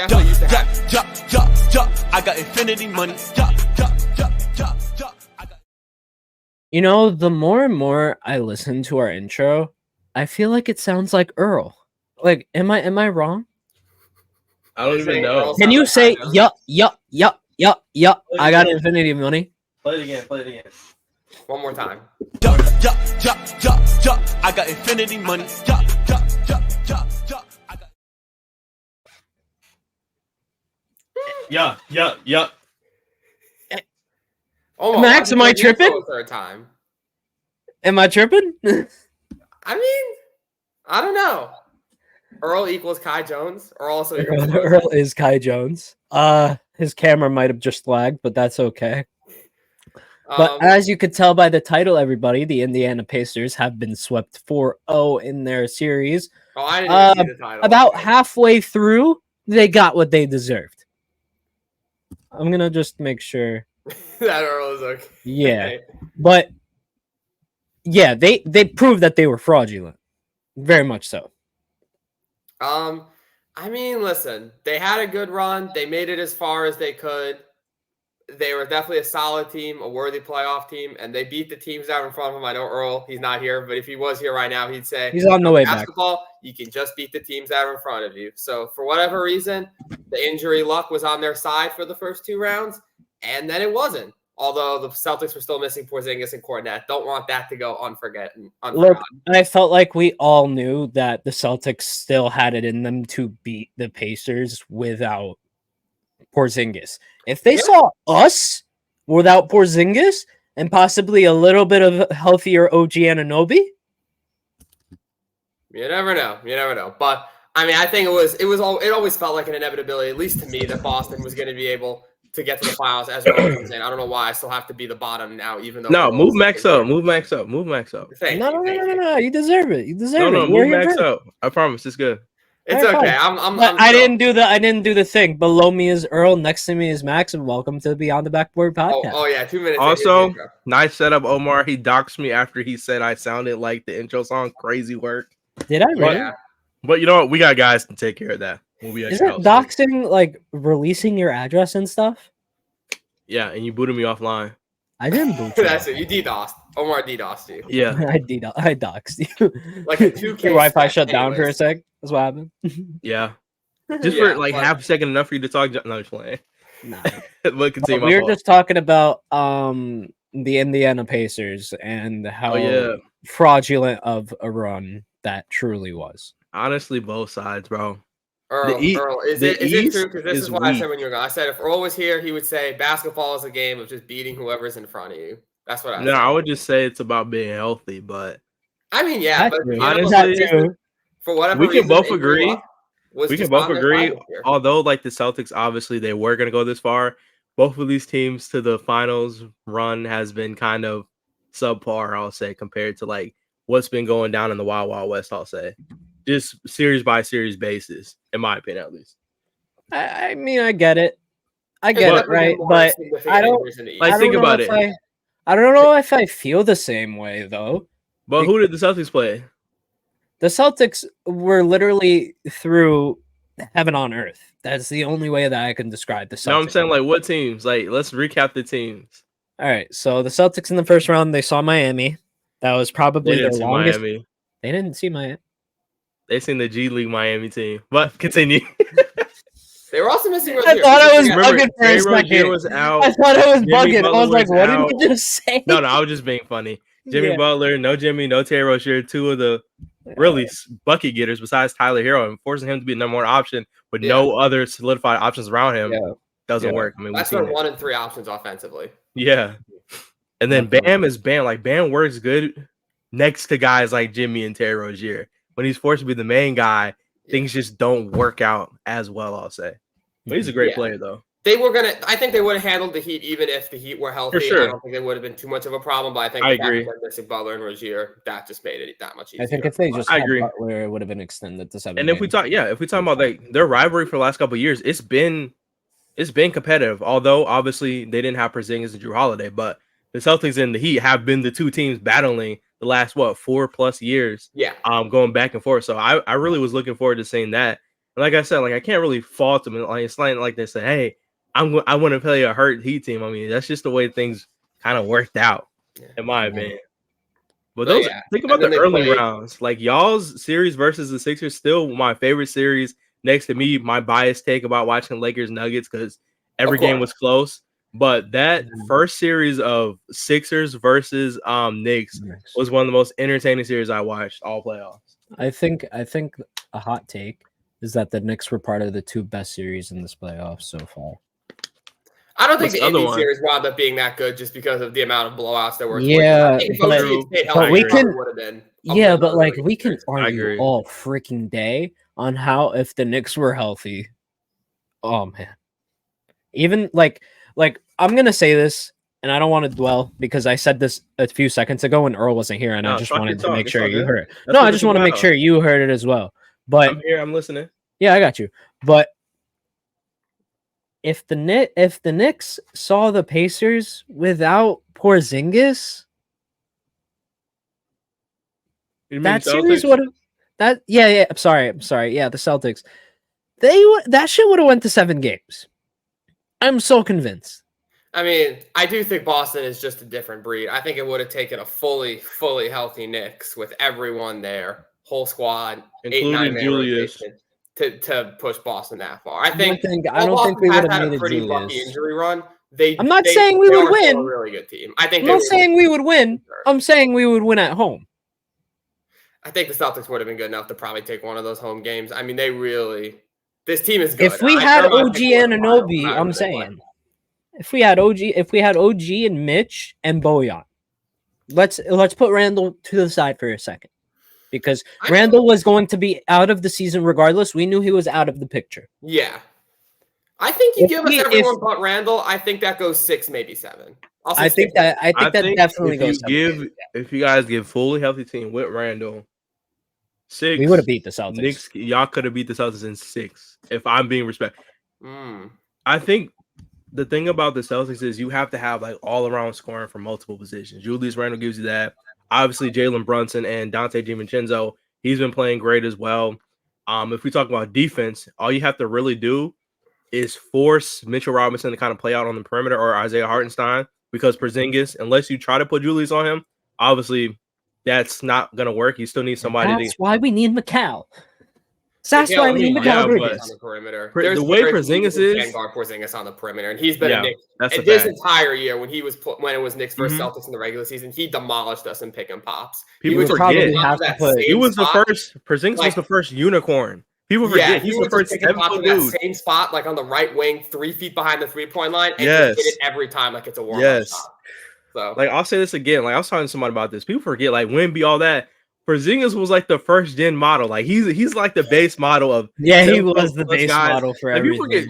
definitely used to have. I got infinity money. You know, the more and more I listen to our intro, I feel like it sounds like Earl. Like, am I wrong? I don't even know. Can you say yup? I got infinity money. Play it again. One more time. I got infinity money. Yeah. Oh, Max, am I tripping? Third time. Am I tripping? I mean, I don't know. Earl equals Kai Jones, or also equals Earl is Kai Jones. His camera might have just lagged, but that's okay. But as you could tell by the title, everybody, the Indiana Pacers have been swept 4-0 in their series. Oh, I didn't even see the title. About halfway through, they got what they deserved. I'm going to just make sure. That Earl is okay. Yeah. But, yeah, they proved that they were fraudulent. Very much so. I mean, listen, they had a good run. They made it as far as they could. They were definitely a solid team, a worthy playoff team, and they beat the teams out in front of them. I know Earl, he's not here, but if he was here right now, he'd say, he's on the way back. Basketball, you can just beat the teams out in front of you. So for whatever reason, the injury luck was on their side for the first two rounds, and then it wasn't. Although the Celtics were still missing Porzingis and Kornet. Don't want that to go unforgotten. Look, I felt like we all knew that the Celtics still had it in them to beat the Pacers without Porzingis. If they saw us without Porzingis and possibly a little bit of healthier OG Anunoby, you never know. But I mean, I think it always felt like an inevitability, at least to me, that Boston was going to be able to get to the finals as well. I don't know why I still have to be the bottom now, even though move Max up. Move Max up. No, you deserve it. You deserve it. Move Max up. I promise, it's good. It's okay. I didn't do the thing. Below me is Earl. Next to me is Max, and welcome to Beyond the Backboard Podcast. Oh yeah, 2 minutes. Also, nice setup, Omar. He doxed me after he said I sounded like the intro song. Crazy work. Did I really? Yeah. But you know what? We got guys to take care of that. Is it doxing like releasing your address and stuff? Yeah, and you booted me offline. I didn't boot you. That's it. You DDoSed. Omar DDoSed you. Yeah. I doxed you. Like a 2K. Your Wi-Fi shut down for a sec. That's what happened. Yeah. Just for like half a second, enough for you to talk. No, I'm just playing. Nah. But continue. We were just talking about the Indiana Pacers and how fraudulent of a run that truly was. Honestly, both sides, bro. Earl, is it true? Because this is what I said when you were gone. I said if Earl was here, he would say basketball is a game of just beating whoever's in front of you. That's what I said. No, I would just say it's about being healthy, but I mean, yeah, but honestly, for whatever we can reason, both agree. We can both agree. Although, like the Celtics, obviously they were going to go this far. Both of these teams to the finals run has been kind of subpar, I'll say, compared to like what's been going down in the Wild Wild West. I'll say, just series by series basis, in my opinion, at least. I mean, I get it. I get it, right? But I don't like think about it. I don't know if I feel the same way though. But who did the Celtics play? The Celtics were literally through heaven on earth. That's the only way that I can describe the Celtics. No, I'm saying like what teams? Like let's recap the teams. All right, so the Celtics in the first round, they saw Miami. That was probably their longest. Miami. They didn't see Miami. They seen the G League Miami team. But continue. They were also missing. I thought I was bugging for a second. Was out. I thought I was bugging. I was like, "What did you just say?" No, I was just being funny. Jimmy Butler, no Jimmy, no Terry Rozier, two of the really bucket getters besides Tyler Hero, and forcing him to be the number one option with no other solidified options around him doesn't work. I mean, that's their 1 and 3 options offensively. Yeah, and then Bam is Bam. Like Bam works good next to guys like Jimmy and Terry Rozier. When he's forced to be the main guy, things just don't work out as well, I'll say. But he's a great player, though. I think they would have handled the Heat even if the Heat were healthy. For sure. I don't think it would have been too much of a problem, but I think I agree. Missing Butler and Rozier, that just made it that much easier. I think if they just had Butler, it would have been extended to 7 And if we talk about like their rivalry for the last couple of years, it's been competitive. Although obviously they didn't have Porzingis and Drew Holiday, but the Celtics and the Heat have been the two teams battling the last 4+ years. Yeah. Going back and forth. So I really was looking forward to seeing that. Like I said, like I can't really fault them. Like it's not like they say, "Hey, I want to play a hurt Heat team." I mean, that's just the way things kind of worked out, in my opinion. But those think about the early rounds. Like y'all's series versus the Sixers, still my favorite series. Next to me, my biased take about watching Lakers Nuggets because every game was close. But that first series of Sixers versus Knicks was one of the most entertaining series I watched all playoffs. I think a hot take is that the Knicks were part of the two best series in this playoffs so far. I don't think the Indy series wound up being that good just because of the amount of blowouts that were. Yeah, but we can. Yeah, but like we can argue all freaking day on how if the Knicks were healthy. Oh man, even like I'm gonna say this, and I don't want to dwell because I said this a few seconds ago when Earl wasn't here, and I just wanted to make sure you heard it. No, I just want to make sure you heard it as well. But I'm here, I'm listening. Yeah, I got you. But if the Knicks saw the Pacers without Porzingis, that series would have I'm sorry. Yeah, the Celtics. That shit would have went to 7 games. I'm so convinced. I mean, I do think Boston is just a different breed. I think it would have taken a fully healthy Knicks with everyone there, whole squad, including Julius, to push Boston that far. I don't think we would have had made a pretty Julius. lucky injury run. I'm not saying we would win. A really good team. I'm not saying we would win. I'm saying we would win at home. I think the Celtics would have been good enough to probably take one of those home games. I mean, this team is good. If we had OG Anunoby, I'm saying. If we had OG and Mitch and Bojan, let's put Randall to the side for a second. Because Randall was going to be out of the season regardless. We knew he was out of the picture. Yeah. I think you give us everyone but Randall. I think that goes 6, maybe 7. I think that definitely goes 7. If you guys give fully healthy team with Randall, 6. We would have beat the Celtics. Knicks, y'all could have beat the Celtics in 6. If I'm being respectful. I think the thing about the Celtics is you have to have like all around scoring from multiple positions. Julius Randle gives you that. Obviously, Jalen Brunson and Dante DiVincenzo, he's been playing great as well. If we talk about defense, all you have to really do is force Mitchell Robinson to kind of play out on the perimeter or Isaiah Hartenstein because Porzingis, unless you try to put Julius on him, obviously that's not going to work. You still need somebody. That's why we need McCall. That's why we need McCall on the perimeter. The way Porzingis is, guard Porzingis on the perimeter, and he's been a Knicks. And this entire year, when it was Knicks versus Celtics in the regular season, he demolished us in pick and pops. People forget. He was the first. Porzingis was the first unicorn. People forget he's the first 7-foot dude. Same spot, like on the right wing, 3 feet behind the 3-point line, and just hit it every time like it's a warm-up shot. So, like I'll say this again. Like I was talking to somebody about this. People forget, like Wemby, all that. Porzingis was like the first gen model. Like he's like the base model of he was the base model for everything. Forget,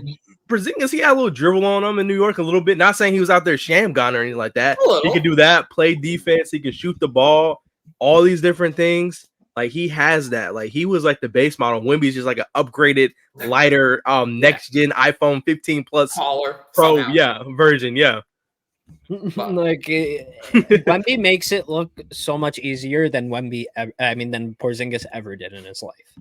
Porzingis, he had a little dribble on him in New York a little bit. Not saying he was out there sham gun or anything like that. He could do that, play defense, he could shoot the ball, all these different things. Like he has that. Like he was like the base model. Wemby's just like an upgraded, lighter, next gen iPhone 15 Plus taller Pro, version, like Wemby makes it look so much easier than than Porzingis ever did in his life.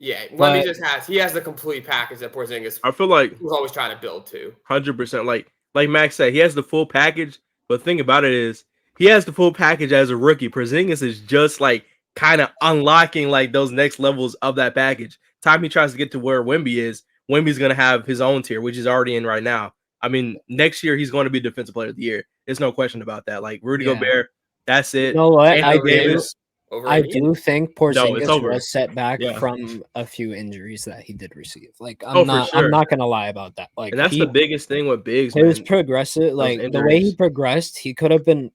Wemby just has the complete package that Porzingis. I feel like was always trying to build to 100%. Like Max said, he has the full package. But the thing about it is, he has the full package as a rookie. Porzingis is just like kind of unlocking like those next levels of that package. Time he tries to get to where Wemby is, Wemby's gonna have his own tier, which he's already in right now. I mean, next year he's going to be Defensive Player of the Year. There's no question about that. Like Rudy Gobert, that's it. You know what? I do think Porzingis was set back from a few injuries that he did receive. Like I'm not gonna lie about that. Like, and that's the biggest thing with bigs. It was progressive. Like the way he progressed, he could have been.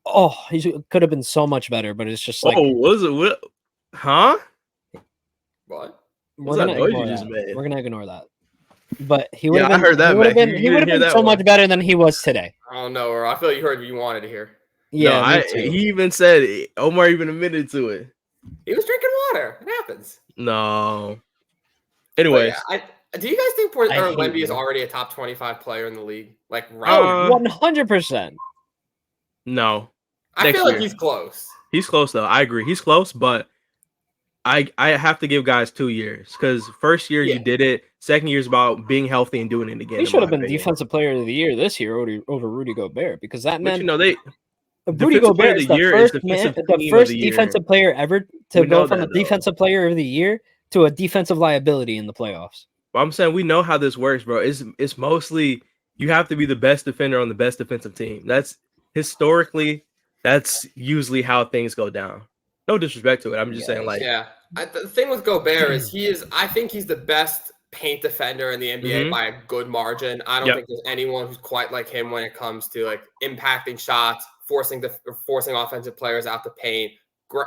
Oh, he could have been so much better. But it's just like, was it? What? Huh? What? We're gonna ignore that. But he would have been. I heard that. He would have been so much better than he was today. I don't know, or I feel you heard what you wanted to hear. Yeah, he even said it. Omar even admitted to it. He was drinking water. It happens. No. Anyways, do you guys think Wemby is already a top 25 player in the league? Like, right? 100%. No. I feel like he's close. He's close though. I agree. He's close, but I have to give guys 2 years because first year you did it. Second year is about being healthy and doing it again. He should have been defensive player of the year this year over Rudy Gobert because that man. Rudy Gobert is the first defensive player ever to go from a defensive player of the year to a defensive liability in the playoffs. Well, I'm saying we know how this works, bro. It's mostly you have to be the best defender on the best defensive team. That's historically that's usually how things go down. No disrespect to it. I'm just saying, like, the thing with Gobert is I think he's the best paint defender in the NBA by a good margin. I don't think there's anyone who's quite like him when it comes to like impacting shots, forcing offensive players out the paint,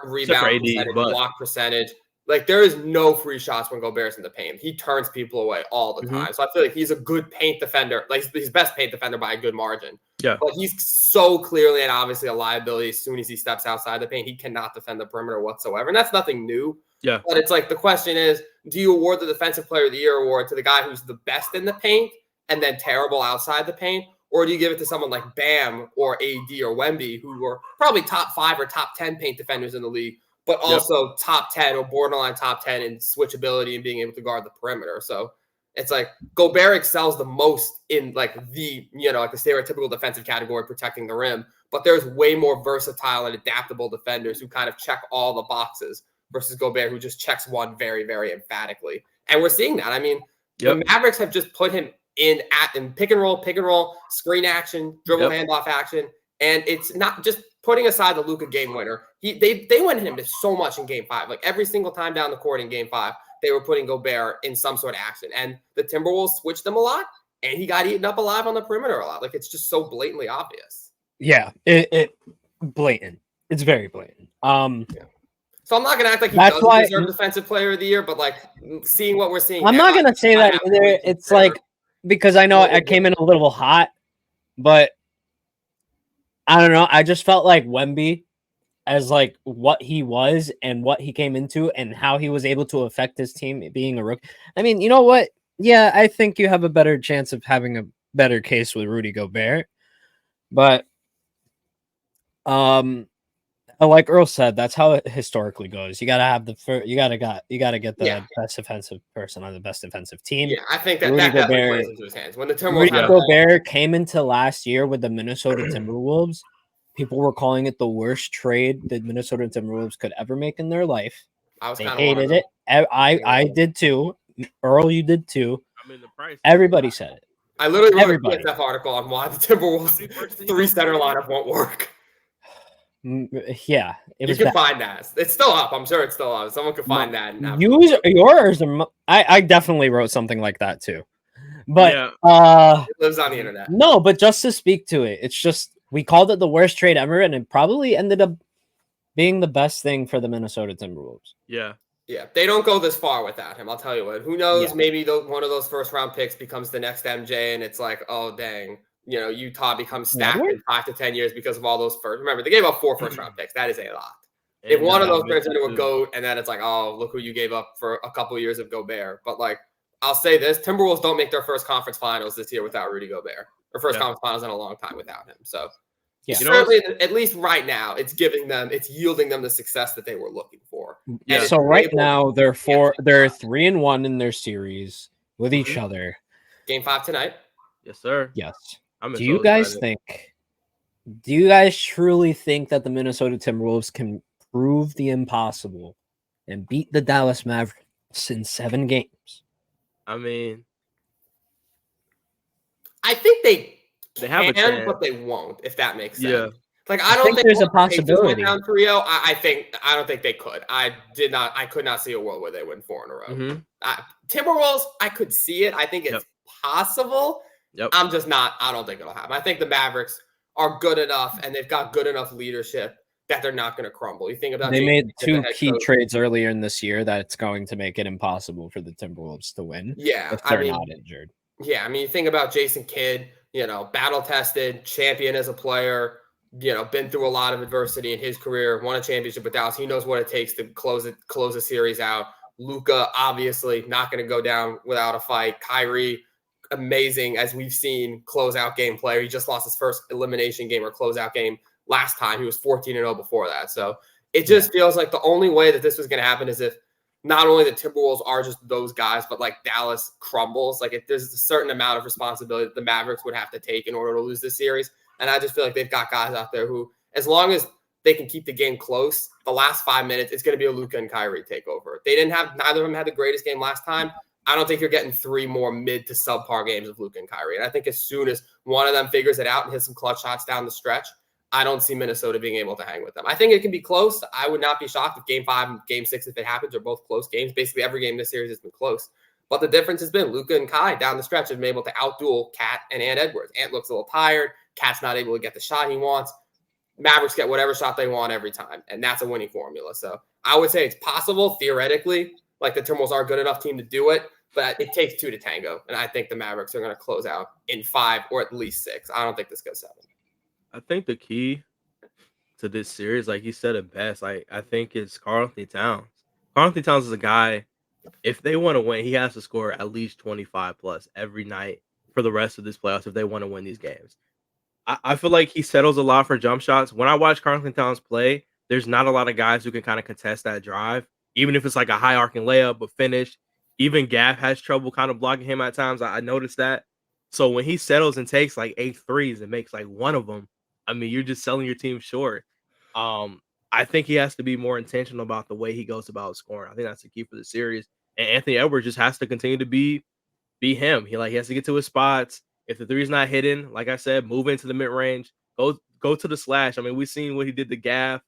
rebound percentage, block percentage. Like there is no free shots when Gobert's in the paint. He turns people away all the time. So I feel like he's a good paint defender. Like he's best paint defender by a good margin. Yeah. But he's so clearly and obviously a liability as soon as he steps outside the paint. He cannot defend the perimeter whatsoever. And that's nothing new. Yeah. But it's like the question is, do you award the Defensive Player of the Year award to the guy who's the best in the paint and then terrible outside the paint? Or do you give it to someone like Bam or AD or Wemby, who were probably top 5 or top 10 paint defenders in the league, but also top 10 or borderline top 10 in switchability and being able to guard the perimeter? So it's like Gobert excels the most in like the stereotypical defensive category, protecting the rim, but there's way more versatile and adaptable defenders who kind of check all the boxes versus Gobert, who just checks one very, very emphatically. And we're seeing that. I mean, the Mavericks have just put him in pick and roll, screen action, dribble handoff action. And it's not just putting aside the Luka game winner. They went him so much in game 5. Like every single time down the court in game 5, they were putting Gobert in some sort of action. And the Timberwolves switched them a lot, and he got eaten up alive on the perimeter a lot. Like it's just so blatantly obvious. Yeah, it blatant. It's very blatant. So I'm not going to act like he doesn't deserve Defensive Player of the Year, but like seeing what we're seeing. I'm not going to say that either. It's like, because I know I came in a little hot, but I don't know. I just felt like Wemby, as like what he was and what he came into and how he was able to affect his team being a rookie. I mean, you know what? Yeah, I think you have a better chance of having a better case with Rudy Gobert. But like Earl said, that's how it historically goes. You gotta have you gotta get the best defensive person on the best defensive team. Yeah, I think that definitely plays into his hands. When the Rudy Gobert came into last year with the Minnesota Timberwolves, people were calling it the worst trade the Minnesota Timberwolves could ever make in their life. They hated it. I did too. Earl, you did too. I mean, the price. Everybody said it. I literally wrote a PSF article on why the Timberwolves 3-center lineup won't work. Yeah, you can find that. It's still up. I'm sure it's still up. Someone could find that. Yours. I definitely wrote something like that too. But it lives on the internet. No, but just to speak to it, it's just we called it the worst trade ever, and it probably ended up being the best thing for the Minnesota Timberwolves. Yeah. Yeah, they don't go this far without him. I'll tell you what. Who knows? Yeah. Maybe one of those first-round picks becomes the next MJ, and it's like, oh, dang. Utah becomes stacked in 5 to 10 years because of all those first. Remember, they gave up 4 first-round picks. That is a lot. If one of those turns into a GOAT, and then it's like, oh, look who you gave up for a couple of years of Gobert. But, like, I'll say this. Timberwolves don't make their first conference finals this year without Rudy Gobert. Or first conference finals in a long time without him. So, certainly, at least right now, it's yielding them the success that they were looking for. Yeah. So, right now, they're 3-1 in their series with each other. Game 5 tonight. Yes, sir. Yes. Do you guys truly think that the Minnesota Timberwolves can prove the impossible and beat the Dallas Mavericks in 7 games? I mean, I think they have a chance, but they won't, if that makes sense. Yeah. Like I don't think there's a possibility. Down 3-0. I don't think they could. I could not see a world where they win 4 in a row. Mm-hmm. Timberwolves, I could see it. I think it's possible. Yep. I don't think it'll happen. I think the Mavericks are good enough and they've got good enough leadership that they're not going to crumble. You think about they made 2 key trades earlier in this year that's going to make it impossible for the Timberwolves to win. Yeah, if they're not injured. Yeah, I mean, you think about Jason Kidd, battle tested, champion as a player, been through a lot of adversity in his career, won a championship with Dallas. He knows what it takes to close a series out. Luka, obviously not going to go down without a fight. Kyrie, amazing, as we've seen, closeout game player. He just lost his first elimination game or closeout game last time. He was 14-0 before that. So it just feels like the only way that this was going to happen is if not only the Timberwolves are just those guys, but like Dallas crumbles. Like if there's a certain amount of responsibility that the Mavericks would have to take in order to lose this series. And I just feel like they've got guys out there who, as long as they can keep the game close, the last 5 minutes, it's going to be a Luka and Kyrie takeover. Neither of them had the greatest game last time. I don't think you're getting 3 more mid to subpar games of Luka and Kyrie. And I think as soon as one of them figures it out and hits some clutch shots down the stretch, I don't see Minnesota being able to hang with them. I think it can be close. I would not be shocked if game 5 and game 6, if it happens, are both close games. Basically, every game this series has been close. But the difference has been Luka and Kai down the stretch have been able to outduel Cat and Ant Edwards. Ant looks a little tired. Cat's not able to get the shot he wants. Mavericks get whatever shot they want every time, and that's a winning formula. So I would say it's possible, theoretically, like the Timberwolves are a good enough team to do it, but it takes 2 to tango, and I think the Mavericks are going to close out in 5 or at least 6. I don't think this goes 7. I think the key to this series, like you said it best, I think it's Karl-Anthony Towns. Karl-Anthony Towns is a guy, if they want to win, he has to score at least 25 plus every night for the rest of this playoffs if they want to win these games. I feel like he settles a lot for jump shots. When I watch Karl-Anthony Towns play, there's not a lot of guys who can kind of contest that drive, even if it's like a high arcing layup, but finish. Even Gaff has trouble kind of blocking him at times. I noticed that. So when he settles and takes like 8 threes and makes like one of them, I mean, you're just selling your team short. I think he has to be more intentional about the way he goes about scoring. I think that's the key for the series. And Anthony Edwards just has to continue to be him. He has to get to his spots. If the three's not hidden, like I said, move into the mid range. Go to the slash. I mean, we've seen what he did to Gaff.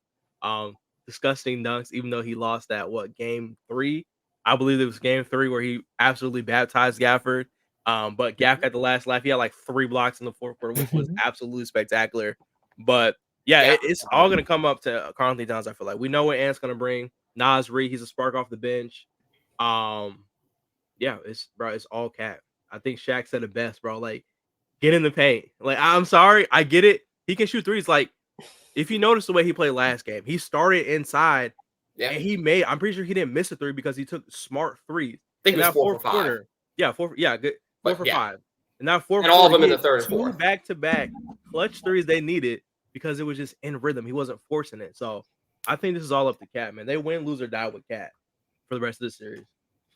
Disgusting dunks, even though he lost that game 3. I believe it was game 3 where he absolutely baptized Gafford. But Gaff got the last laugh. He had like 3 blocks in the fourth quarter, which was absolutely spectacular. But yeah, it's all gonna come up to Karl-Anthony Towns. I feel like we know what Ant's gonna bring. Nas Reed, he's a spark off the bench. Yeah, it's all Cat. I think Shaq said it best, bro. Like, get in the paint. Like, I'm sorry, I get it. He can shoot threes. Like, if you notice the way he played last game, he started inside, and I'm pretty sure he didn't miss a 3 because he took smart threes. I think it was 4 for 5. Quarter, yeah, 4 for 5. And that 4 and all of them in the third and 2 fourth. back-to-back clutch threes they needed because it was just in rhythm. He wasn't forcing it. So I think this is all up to Cat, man. They win, lose, or die with Cat for the rest of the series.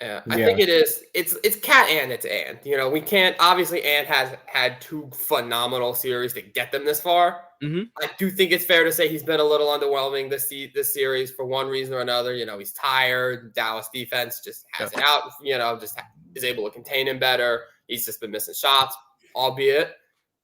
Yeah, I think it is. It's Cat and it's Ant. You know, we can't. Obviously, Ant has had 2 phenomenal series to get them this far. Mm-hmm. I do think it's fair to say he's been a little underwhelming this series for one reason or another. You know, he's tired. Dallas defense just has it out. You know, just is able to contain him better. He's just been missing shots, albeit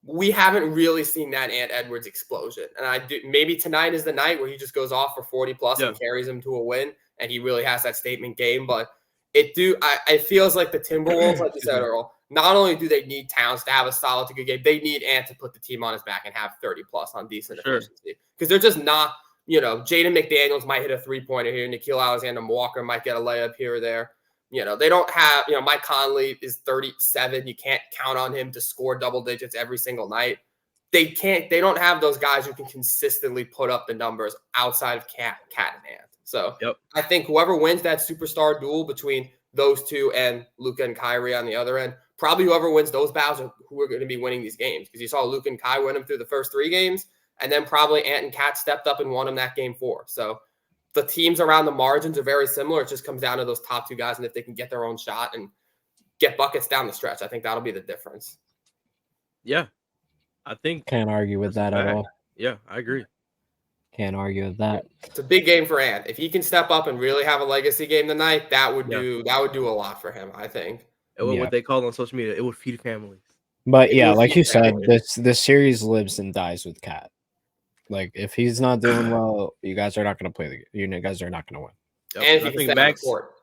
we haven't really seen that Ant Edwards explosion. And maybe tonight is the night where he just goes off for 40 plus and carries him to a win, and he really has that statement game. But it feels like the Timberwolves, like you said, Earl, not only do they need Towns to have a solid to good game, they need Ant to put the team on his back and have 30 plus on decent efficiency. Because they're just not, you know, Jaden McDaniels might hit a 3-pointer here. Nikhil Alexander-Walker might get a layup here or there. You know, they don't have, you know, Mike Conley is 37. You can't count on him to score double digits every single night. They don't have those guys who can consistently put up the numbers outside of Cat and Ant. So I think whoever wins that superstar duel between those two and Luka and Kyrie on the other end, probably whoever wins those battles are who are going to be winning these games. Because you saw Luka and Kyrie win them through the first 3 games, and then probably Ant and Cat stepped up and won them that game 4. So the teams around the margins are very similar. It just comes down to those top 2 guys, and if they can get their own shot and get buckets down the stretch, I think that'll be the difference. Yeah, I think can't argue with that at all. Yeah, I agree. Can't argue with that. It's a big game for Ant. If he can step up and really have a legacy game tonight, that would do a lot for him, I think. What they call on social media, it would feed families. But yeah, like you said, this series lives and dies with Cat. Like, if he's not doing well, you guys are not going to play the game. You guys are not going to win. Yep. And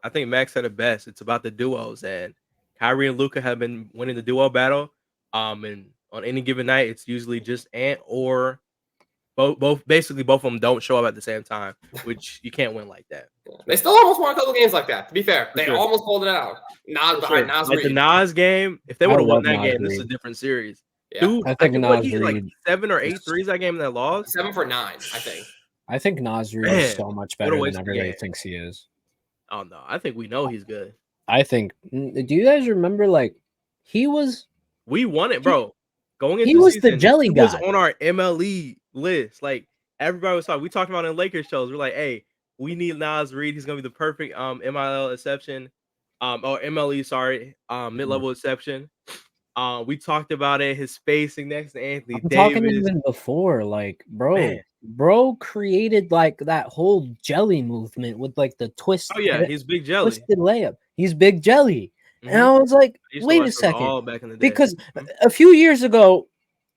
I think Max said it best. It's about the duos, and Kyrie and Luka have been winning the duo battle. And on any given night, it's usually just Ant or both. Basically, both of them don't show up at the same time, which you can't win like that. They still almost won a couple games like that. To be fair, they almost pulled it out. Nas behind Nas Reed. The Nas game, if they would have won that game, this is a different series. Yeah. Dude, I think Nas Reed, like 7 or 8 threes that game that lost. 7 for 9, I think. I think Nas Reed is so much better than everybody thinks he is. Oh no, I think we know he's good. I think. Do you guys remember? Like, he was. We won it, bro. Going into he was season, the jelly guy. He was on our MLE list. Like, everybody was talking. We talked about it in Lakers shows. We're like, hey, We need Nas Reed. He's gonna be the perfect MIL exception, or MLE, sorry, mid-level exception. We talked about it. His spacing next to Anthony I'm Davis. talking even before, like, Man. bro created like that whole jelly movement with like the twist. Oh yeah, he's Big Jelly. Twisted layup. He's Big Jelly. And Mhm. I was like, I used to wait watch a them second. all back in the day. Because a few years ago,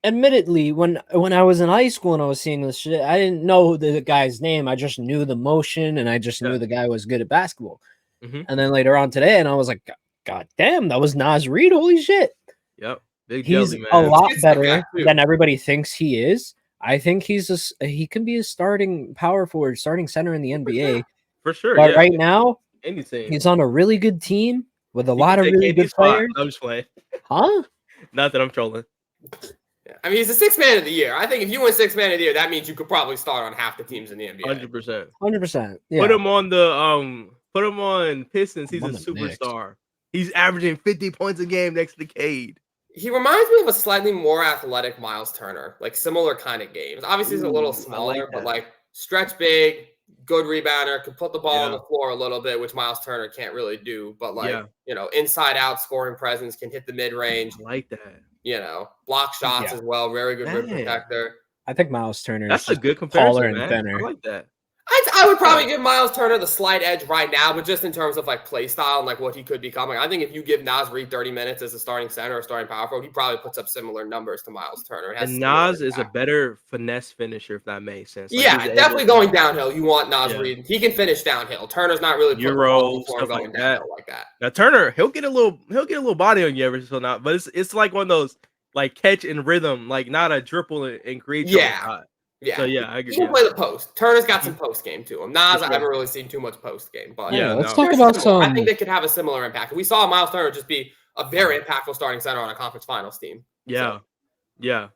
admittedly, when I was in high school and I was seeing this shit, I didn't know the guy's name. I just knew the motion and I just knew the guy was good at basketball. Mhm. And then later on today, and I was like, God damn, that was Nas Reed. Holy shit. Yep. Big He's Jelly, man. a lot He's better the guy, than everybody thinks he is. I think he can be a starting power forward, starting center in the NBA. For sure. But Yeah. right now, Anything. he's on a really good team with a He lot can of take really good KD's spot. players. I'm just playing. Huh? Not that I'm trolling. I mean, he's the sixth man of the year. I think if you win sixth man of the year, that means you could probably start on half the teams in the NBA. 100%. 100%. Yeah. Put him on the Put him on Pistons. He's a On the Knicks. superstar. He's averaging 50 points a game next to Cade. He reminds me of a slightly more athletic Miles Turner, like similar kind of games. Obviously, he's a little smaller, but like stretch big, good rebounder, can put the ball on the floor a little bit, which Miles Turner can't really do. But like, inside out scoring presence, can hit the mid range. I like that. Block shots as well. Very good rim protector. I think Miles Turner That's is a good comparison, taller and man. thinner. I like that. I would probably give Miles Turner the slight edge right now, but just in terms of like play style and like what he could become. Like, I think if you give Nas Reed 30 minutes as a starting center or starting power forward, he probably puts up similar numbers to Miles Turner. And Nas is a better finesse finisher, if that makes sense. Like, definitely going downhill. You want Nas Reed. He can finish downhill. Turner's not really putting the ball stuff going like downhill like that. Now Turner, he'll get a little body on you every so now, but it's like one of those like catch and rhythm, like not a dribble and create. Yeah. So I agree. He can play the post. Turner's got some post game to him. Nas, I haven't really seen too much post game, but let's talk about some. I think they could have a similar impact. We saw Miles Turner just be a very impactful starting center on a conference finals team. Yeah. All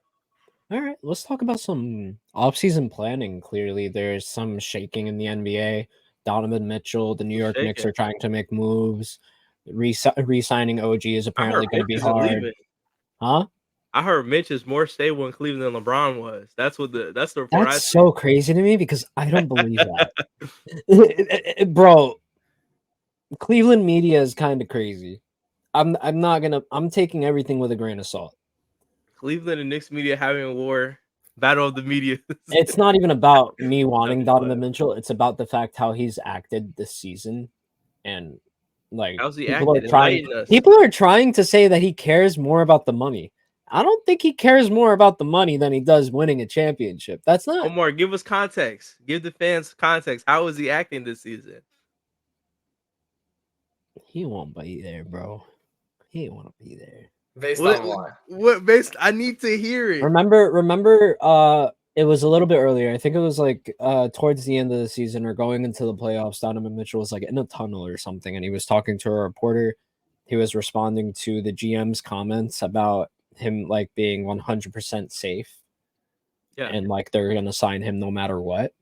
right, let's talk about some offseason planning. Clearly, there's some shaking in the NBA. Donovan Mitchell, the New York Knicks are trying to make moves. Re-signing OG is apparently going to be hard. Huh? I heard Mitch is more stable in Cleveland than LeBron was. That's the report. That's so crazy to me because I don't believe that, bro. Cleveland media is kind of crazy. I'm taking everything with a grain of salt. Cleveland and Knicks media having a war, battle of the media. It's not even about me wanting Donovan Mitchell. It's about the fact how he's acted this season, and like people are trying to say that he cares more about the money. I don't think he cares more about the money than he does winning a championship. That's not. Omar, give us context. Give the fans context. How is he acting this season? He won't be there, bro. He won't be there. Based on what? What based? I need to hear it. Remember, it was a little bit earlier. I think it was like towards the end of the season or going into the playoffs. Donovan Mitchell was like in a tunnel or something, and he was talking to a reporter. He was responding to the GM's comments about him like being 100% safe, and like they're gonna sign him no matter what.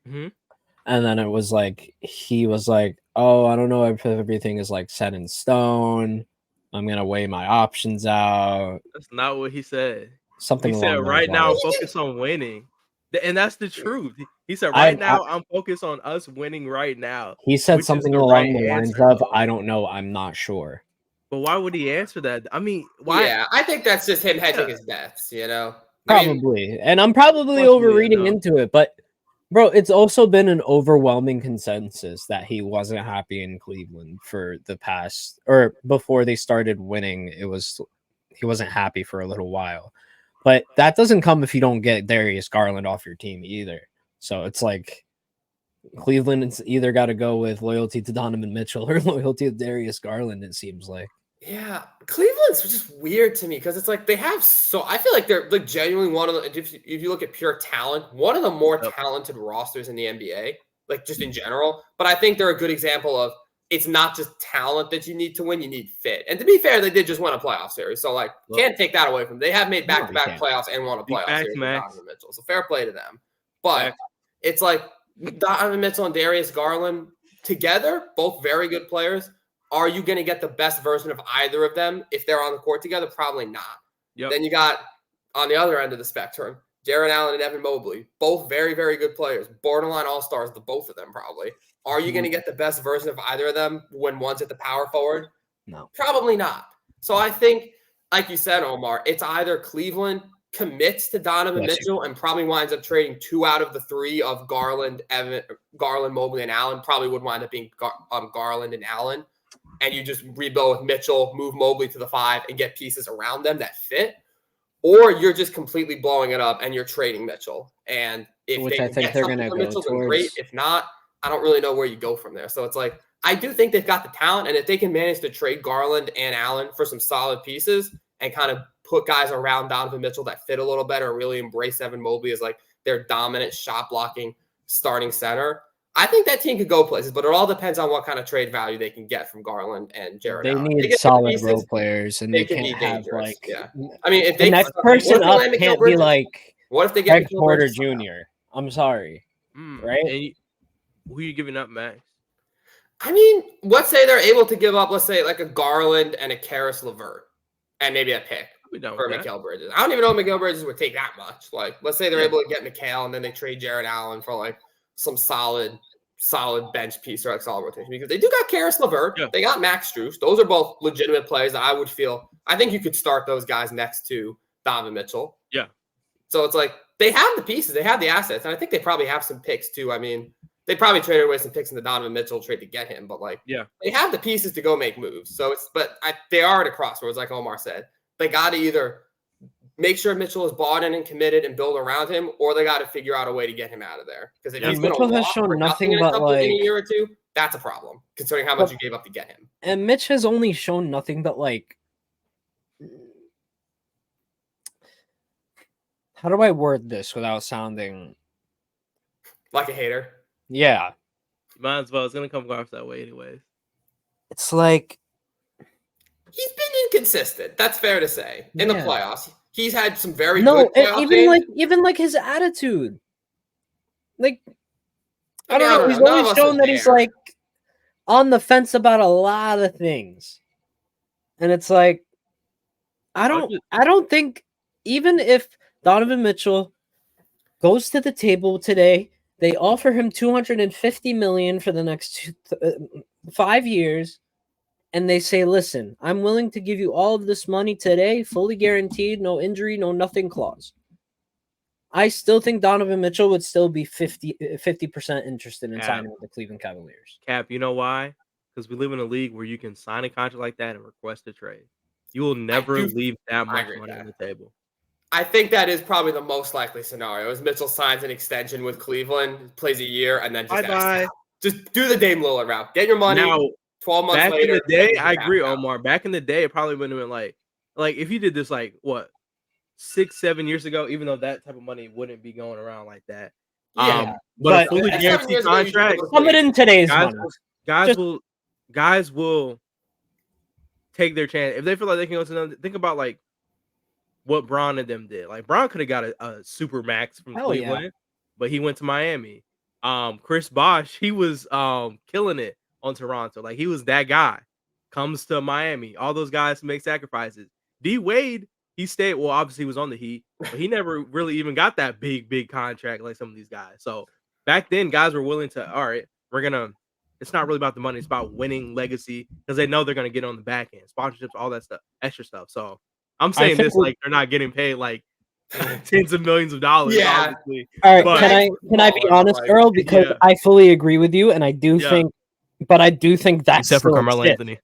Mm-hmm. And then it was like he was like, "Oh, I don't know if everything is like set in stone. I'm gonna weigh my options out." That's not what he said. Something he said, "Right now, I'm focused on winning," and that's the truth. He said, "Right now, I'm focused on us winning right now." He said something along the lines of, "I don't know. I'm not sure." But why would he answer that? I mean, why? Yeah, I think that's just him hedging his bets, Probably. And I'm probably overreading into it, but bro, it's also been an overwhelming consensus that he wasn't happy in Cleveland for the past, or before they started winning. He wasn't happy for a little while. But that doesn't come if you don't get Darius Garland off your team either. So it's like Cleveland's either got to go with loyalty to Donovan Mitchell or loyalty to Darius Garland, it seems like. Yeah, Cleveland's just weird to me because it's like they have I feel like they're like genuinely one of the, if you look at pure talent, one of the more talented rosters in the NBA, like just in general. But I think they're a good example of it's not just talent that you need to win, you need fit. And to be fair, they did just win a playoff series. So like can't take that away from them. They have made back-to-back playoffs and won a playoff series with Donovan Mitchell. So fair play to them. But it's like Donovan Mitchell and Darius Garland together, both very good players. Are you going to get the best version of either of them if they're on the court together? Probably not. Then you got, on the other end of the spectrum, Jarrett Allen and Evan Mobley, both very, very good players, borderline all-stars, the both of them probably. Are you going to get the best version of either of them when one's at the power forward? No. Probably not. So I think, like you said, Omar, it's either Cleveland commits to Donovan Mitchell and probably winds up trading 2 out of the 3 of Garland, Mobley, and Allen. Probably would wind up being Garland and Allen. And you just rebuild with Mitchell, move Mobley to the 5, and get pieces around them that fit. Or you're just completely blowing it up and you're trading Mitchell. And if Which they I think they're going to go Mitchell, then towards. great. If not, I don't really know where you go from there. So it's like, I do think they've got the talent. And if they can manage to trade Garland and Allen for some solid pieces and kind of put guys around Donovan Mitchell that fit a little better, really embrace Evan Mobley as like their dominant shot blocking starting center, I think that team could go places, but it all depends on what kind of trade value they can get from Garland and Jarrett They Allen. need solid role players, and they can can't be have dangerous. like. Yeah. I mean, if The they next person up can't be like what if they get Greg Porter Jr.? I'm sorry, right? And who are you giving up, Max? I mean, let's say they're able to give up, let's say, like a Garland and a Karis LeVert, and maybe a pick for Mikal Bridges. I don't even know if Mikal Bridges would take that much. Like, let's say they're able to get Mikal, and then they trade Jarrett Allen for like some solid bench piece or like solid rotation, because they do got Karis LeVert. Yeah. They got Max Strus. Those are both legitimate plays that I think you could start those guys next to Donovan Mitchell. Yeah. So it's like they have the pieces, they have the assets, and I think they probably have some picks too. I mean, they probably traded away some picks in the Donovan Mitchell trade to get him, but like, they have the pieces to go make moves. So they are at a crossroads, like Omar said. They got to either make sure Mitchell is bought in and committed and build around him, or they got to figure out a way to get him out of there. Because if Mitchell has shown nothing but like in a year or two, that's a problem considering how much you gave up to get him. And Mitch has only shown nothing but like, how do I word this without sounding like a hater? Yeah. Might as well. It's going to come off that way anyways. It's like he's been inconsistent. That's fair to say. In the playoffs, he's had some very good playoff even like his attitude. Like I don't know. He's none always of us shown are that he's there. like on the fence about a lot of things, and it's like I don't think even if Donovan Mitchell goes to the table today, they offer him $250 million for the next 5 years. And they say, listen, I'm willing to give you all of this money today, fully guaranteed, no injury, no nothing clause. I still think Donovan Mitchell would still be 50% interested in signing with the Cleveland Cavaliers. Cap, you know why? Because we live in a league where you can sign a contract like that and request a trade. You will never leave that much money on the table. I think that is probably the most likely scenario. Is Mitchell signs an extension with Cleveland, plays a year, and then just do the Dame Lillard route. Get your money. Now, 12 months back later. In the day, I agree, Omar. Back in the day, it probably wouldn't have been like if you did this 6-7 years ago, even though that type of money wouldn't be going around like that. Yeah, but a fully guaranteed contract. Coming in today's guys will take their chance if they feel like they can go to them. Think about like what Bron and them did. Like Bron could have got a super max from Cleveland, but he went to Miami. Chris Bosh, he was killing it on Toronto. Like he was that guy. Comes to Miami. All those guys make sacrifices. D Wade, he stayed. Well, obviously he was on the Heat, but he never really even got that big contract like some of these guys. So back then, guys were willing to. All right, it's not really about the money. It's about winning legacy because they know they're gonna get on the back end, sponsorships, all that stuff, extra stuff. So I'm saying this like they're not getting paid like tens of millions of dollars. Yeah. Obviously. All right. But, can I be honest, Earl? Because I fully agree with you, and I do think. But I do think that except for Carmelo Anthony.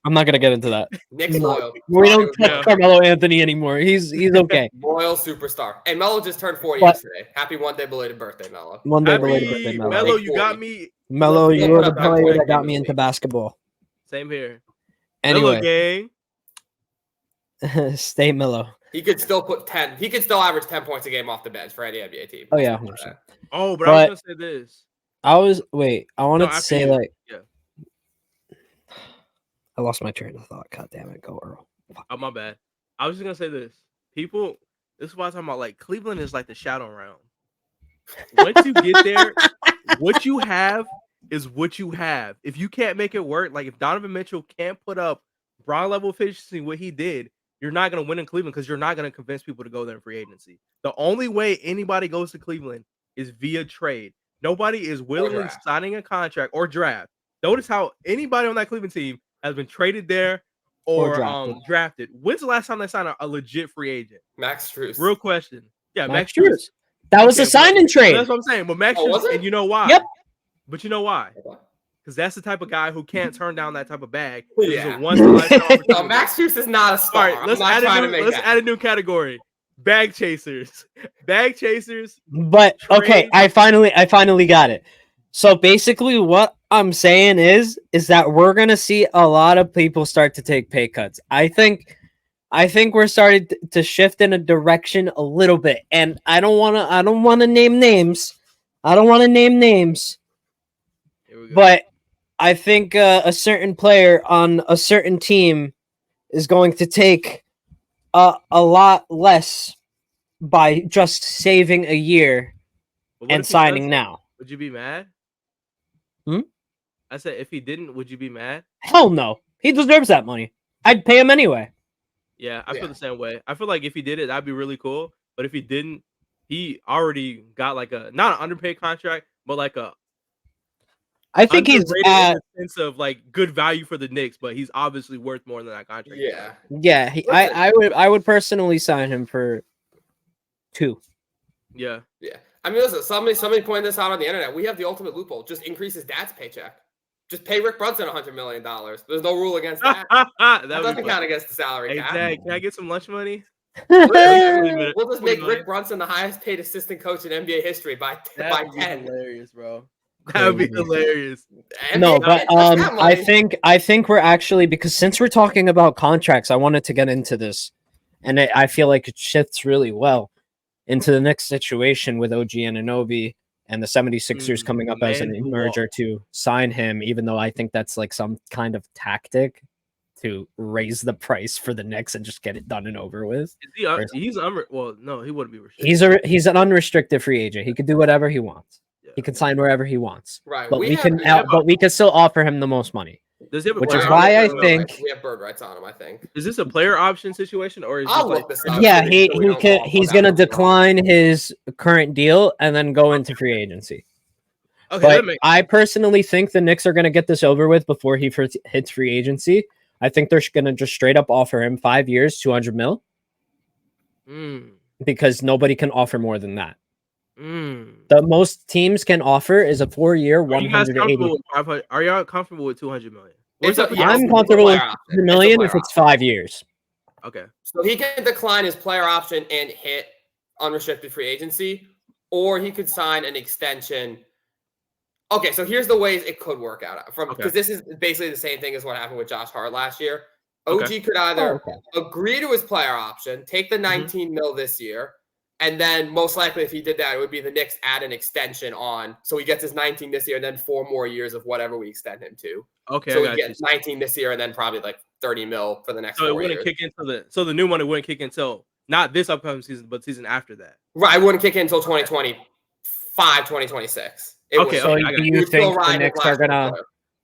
I'm not gonna get into that. Nick's loyal. We don't touch Carmelo Anthony anymore. He's okay. Loyal superstar. And Melo just turned 40 yesterday. Happy 1 day belated birthday, Melo. 1 day belated birthday, Melo. Melo, you got me. Melo, you were the player that got me into basketball. Same here. Anyway, stay Melo. He could still He could still average 10 points a game off the bench for any NBA team. Oh yeah, 100%. Oh, but I was gonna say this. I wanted to say I lost my train of thought. God damn it, go Earl. Oh, my bad. I was just gonna say this. This is why I'm talking about like Cleveland is like the shadow round. Once you get there, what you have is what you have. If you can't make it work, like if Donovan Mitchell can't put up Bron level efficiency, what he did, you're not going to win in Cleveland because you're not going to convince people to go there in free agency. The only way anybody goes to Cleveland is via trade. Nobody is willingly signing a contract or draft. Notice how anybody on that Cleveland team has been traded there or drafted. When's the last time they signed a legit free agent? Max Strus. Real question. Yeah, Max Strus. Strus. That was a sign and trade. That's what I'm saying. But Max Strus, and you know why? Yep. But you know why? Because that's the type of guy who can't turn down that type of bag. Yeah. No, Max Strus is not a star. All right, let's add a new category. Bag chasers. Bag chasers. But okay, I finally got it. So basically what I'm saying is that we're gonna see a lot of people start to take pay cuts. I think we're starting to shift in a direction a little bit. And I don't wanna name names. But I think a certain player on a certain team is going to take a lot less by just saving a year and signing now. Would you be mad? I said, if he didn't, would you be mad? Hell no. He deserves that money. I'd pay him anyway. Yeah, I feel the same way. I feel like if he did it, that'd be really cool. But if he didn't, he already got like not an underpaid contract, but like I think he's in the sense of like good value for the Knicks, but he's obviously worth more than that contract. Yeah. I would personally sign him for 2. Yeah. I mean, listen, somebody pointed this out on the internet. We have the ultimate loophole. Just increase his dad's paycheck. Just pay Rick Brunson $100 million. There's no rule against that. That doesn't count against the salary cap. Hey, Dad, can I get some lunch money? We'll just make Rick Brunson the highest paid assistant coach in NBA history by 10. Hilarious, bro. That would be hilarious. No, but I think we're actually, because since we're talking about contracts, I wanted to get into this, and I feel like it shifts really well into the next situation with OG Anunoby and the 76ers coming up as an merger to sign him, even though I think that's like some kind of tactic to raise the price for the Knicks and just get it done and over with. No, he wouldn't be restricted. He's an unrestricted free agent. He could do whatever he wants. Yeah. He can sign wherever he wants. Right. But we can still offer him the most money. Which is why I think we have bird rights on him. I think. Is this a player option situation or is I'll look this up? Yeah, he's gonna decline his current deal and then go into free agency. Okay, but I personally think the Knicks are gonna get this over with before he hits free agency. I think they're gonna just straight up offer him 5 years, $200 million, because nobody can offer more than that. The most teams can offer is a 4-year, 180. Are y'all comfortable with $200 million? I'm comfortable with $200 million if it's 5 years. Okay. So he can decline his player option and hit unrestricted free agency, or he could sign an extension. Okay, so here's the ways it could work out because this is basically the same thing as what happened with Josh Hart last year. OG could either agree to his player option, take the 19 mil this year. And then most likely if he did that, it would be the Knicks add an extension on. So he gets his 19 this year and then 4 more years of whatever we extend him to. Okay. So he gets 19 this year and then probably like 30 mil for the next 4 years. So it wouldn't kick into the new money wouldn't kick in until not this upcoming season, but season after that. Right. It wouldn't kick in until 2025, 2026. Okay. So do you think the Knicks are gonna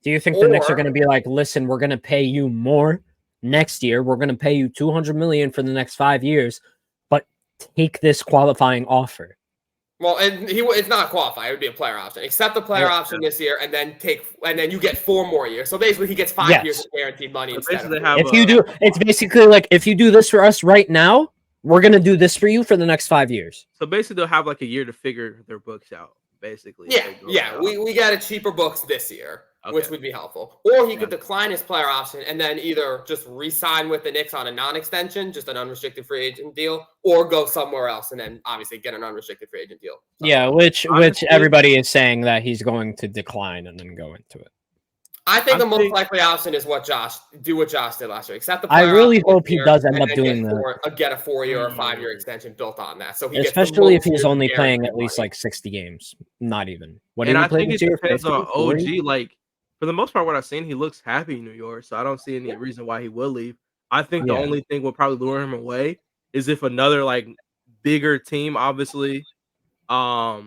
the Knicks are gonna be like, listen, we're gonna pay you more next year. We're gonna pay you $200 million for the next 5 years. Take this qualifying offer. Well, and it's not qualified. It would be a player option. Accept the player option this year, and then you get 4 more years. So basically, he gets 5 years of guaranteed money instead of. It's basically like if you do this for us right now, we're gonna do this for you for the next 5 years. So basically, they'll have like a year to figure their books out. Basically, we got a cheaper books this year. Which would be helpful. Or he could decline his player option and then either just re-sign with the Knicks on a non-extension, just an unrestricted free agent deal, or go somewhere else and then obviously get an unrestricted free agent deal. Yeah, which everybody is saying that he's going to decline and then go into it. I think the most likely option is what Josh did last year. Except the I really hope he does end up doing that. Get a 4-year or 5-year extension built on that. So especially if he's only playing at least like 60 games, not even. What did he play this year? Depends on OG. Like for the most part, what I've seen, he looks happy in New York, so I don't see any reason why he will leave. I think the only thing will probably lure him away is if another like bigger team, obviously. I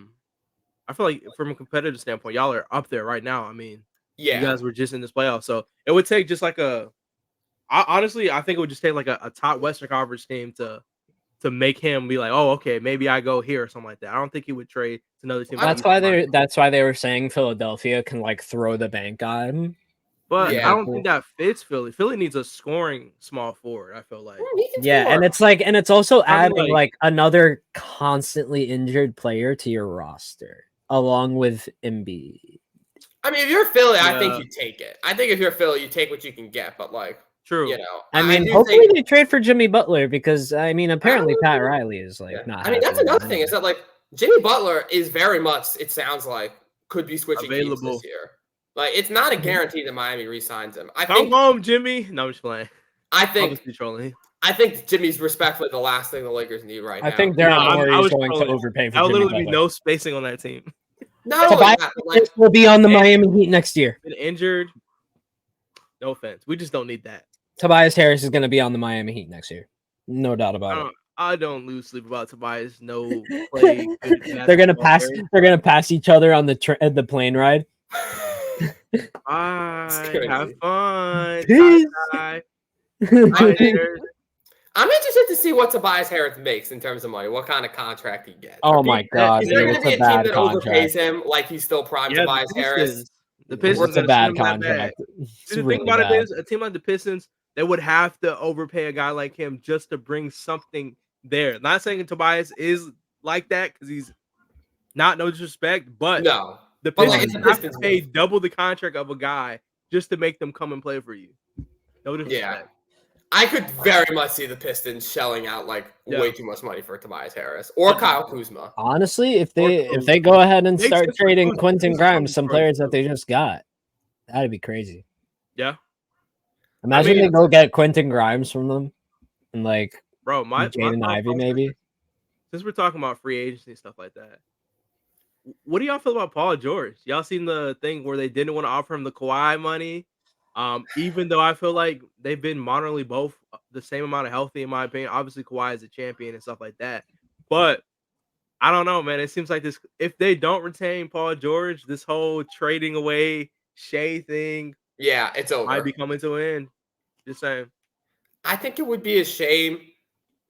feel like from a competitive standpoint, y'all are up there right now. I mean, you guys were just in this playoff, so it would take just like a Honestly, I think it would just take like a top Western Conference team to make him be like, oh, okay, maybe I go here or something like that. I don't think he would trade to another team. That's why they were saying Philadelphia can like throw the bank on him. But Yeah. I don't think that fits Philly. Philly needs a scoring small forward, I feel like. Yeah, and it's also I mean, adding like another constantly injured player to your roster along with Embiid. I mean, if you're Philly, I think Yeah. you take it. I think if you're Philly, you take what you can get. But like, True. you know, I mean, do hopefully think- they trade for Jimmy Butler because I mean, apparently Pat know. Riley is like Yeah. not. I mean, that's happy with another him. thing is that like Jimmy Butler is very much. It sounds like could be switching teams Available. this year. Like, it's not a guarantee that Miami re-signs him. Come home, Jimmy. No, I'm just playing. I I'm think just be trolling. I think Jimmy's respectfully the last thing the Lakers need right now. I think Daryl I Morey is was going to trolling. overpay for There will Jimmy literally be Butler. no spacing on that team. Not only Tobias that, but like, will be on the Miami Heat next year. Been injured. No offense. We just don't need that. Tobias Harris is going to be on the Miami Heat next year. No doubt about it. I don't lose sleep about Tobias. No play. They're gonna pass. They're gonna pass each other on the plane ride. Bye. Have fun. Peace. Bye. I'm interested to see what Tobias Harris makes in terms of money. What kind of contract he gets? Oh my god, Is there dude, going to it's be a a team bad that overpays contract. him like he's still prime Yeah, Tobias Harris? The Pistons. It's a bad contract. The thing about it is, a team like the Pistons, they would have to overpay a guy like him just to bring something there. Not saying Tobias is like that because he's not, no disrespect, but No. the But, like, Pistons it's the have to Pistons pay move. double the contract of a guy just to make them come and play for you. No disrespect. I could very much see the Pistons shelling out like way too much money for Tobias Harris or Kyle Kuzma. Honestly, if they go ahead and Makes start sense for trading Kuzma. Quentin Kuzma's Grimes, some coming players through. that they just got, that'd be crazy. Yeah. Imagine they go get Quentin Grimes from them and like Bro, my Jaden thought Ivey process- maybe. Since we're talking about free agency and stuff like that, what do y'all feel about Paul George? Y'all seen the thing where they didn't want to offer him the Kawhi money? Even though I feel like they've been moderately both the same amount of healthy, in my opinion. Obviously, Kawhi is a champion and stuff like that. But I don't know, man. It seems like this, if they don't retain Paul George, this whole trading away Shea thing Yeah, it's over. might be coming to an end. Just saying. I think it would be a shame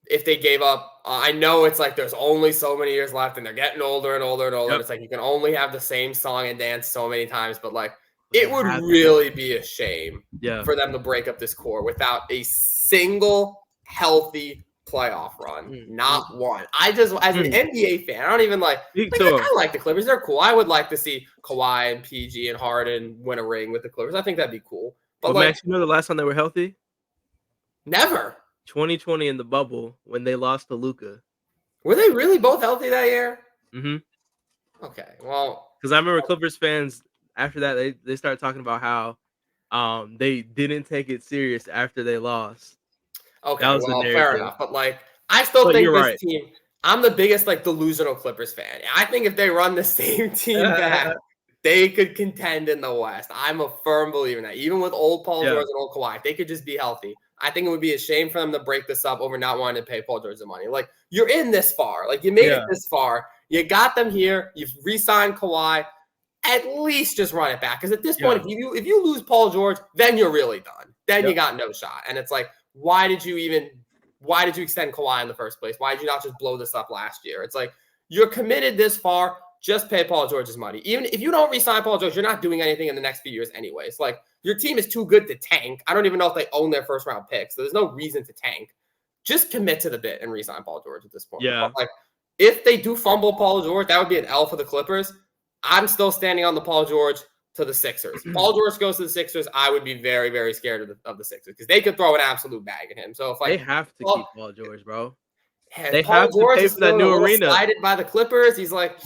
if they gave up. I know it's like there's only so many years left and they're getting older and older and older. Yep. It's like you can only have the same song and dance so many times, but like They it would have to. really be a shame Yeah. for them to break up this core without a single healthy playoff run. Not one. I just, as an NBA fan, I don't even like I like the Clippers. They're cool. I would like to see Kawhi and PG and Harden win a ring with the Clippers. I think that'd be cool. But But like, Max, you know the last time they were healthy? never. 2020 in the bubble when they lost to Luka. Were they really both healthy that year? Mm-hmm. Okay. Well, Because I remember Clippers fans after that they started talking about how they didn't take it serious after they lost. okay. That was the Well, fair narrative. enough. But like, I still But think you're this right. team. I'm the biggest like delusional Clippers fan. I think if they run the same team back, they could contend in the West. I'm a firm believer in that. Even with old Paul George and old Kawhi, if they could just be healthy, I think it would be a shame for them to break this up over not wanting to pay Paul George the money. Like, you're in this far. Like, you made it this far. You got them here. You've re-signed Kawhi. At least just run it back. Because at this point, if you lose Paul George, then you're really done. Then you got no shot. And it's like, why did you extend Kawhi in the first place? Why did you not just blow this up last year? It's like, you're committed this far. Just pay Paul George's money. Even if you don't re-sign Paul George, you're not doing anything in the next few years anyways. Like, your team is too good to tank. I don't even know if they own their first round picks. So there's no reason to tank. Just commit to the bit and re-sign Paul George at this point. Yeah. But like, if they do fumble Paul George, that would be an L for the Clippers. I'm still standing on the Paul George to the Sixers. Paul George goes to the Sixers, I would be very, very scared of the Sixers because they could throw an absolute bag at him. So if like they have to keep Paul George, bro. They Paul have to George pay is for that still new a little arena. Slighted by the Clippers, he's like,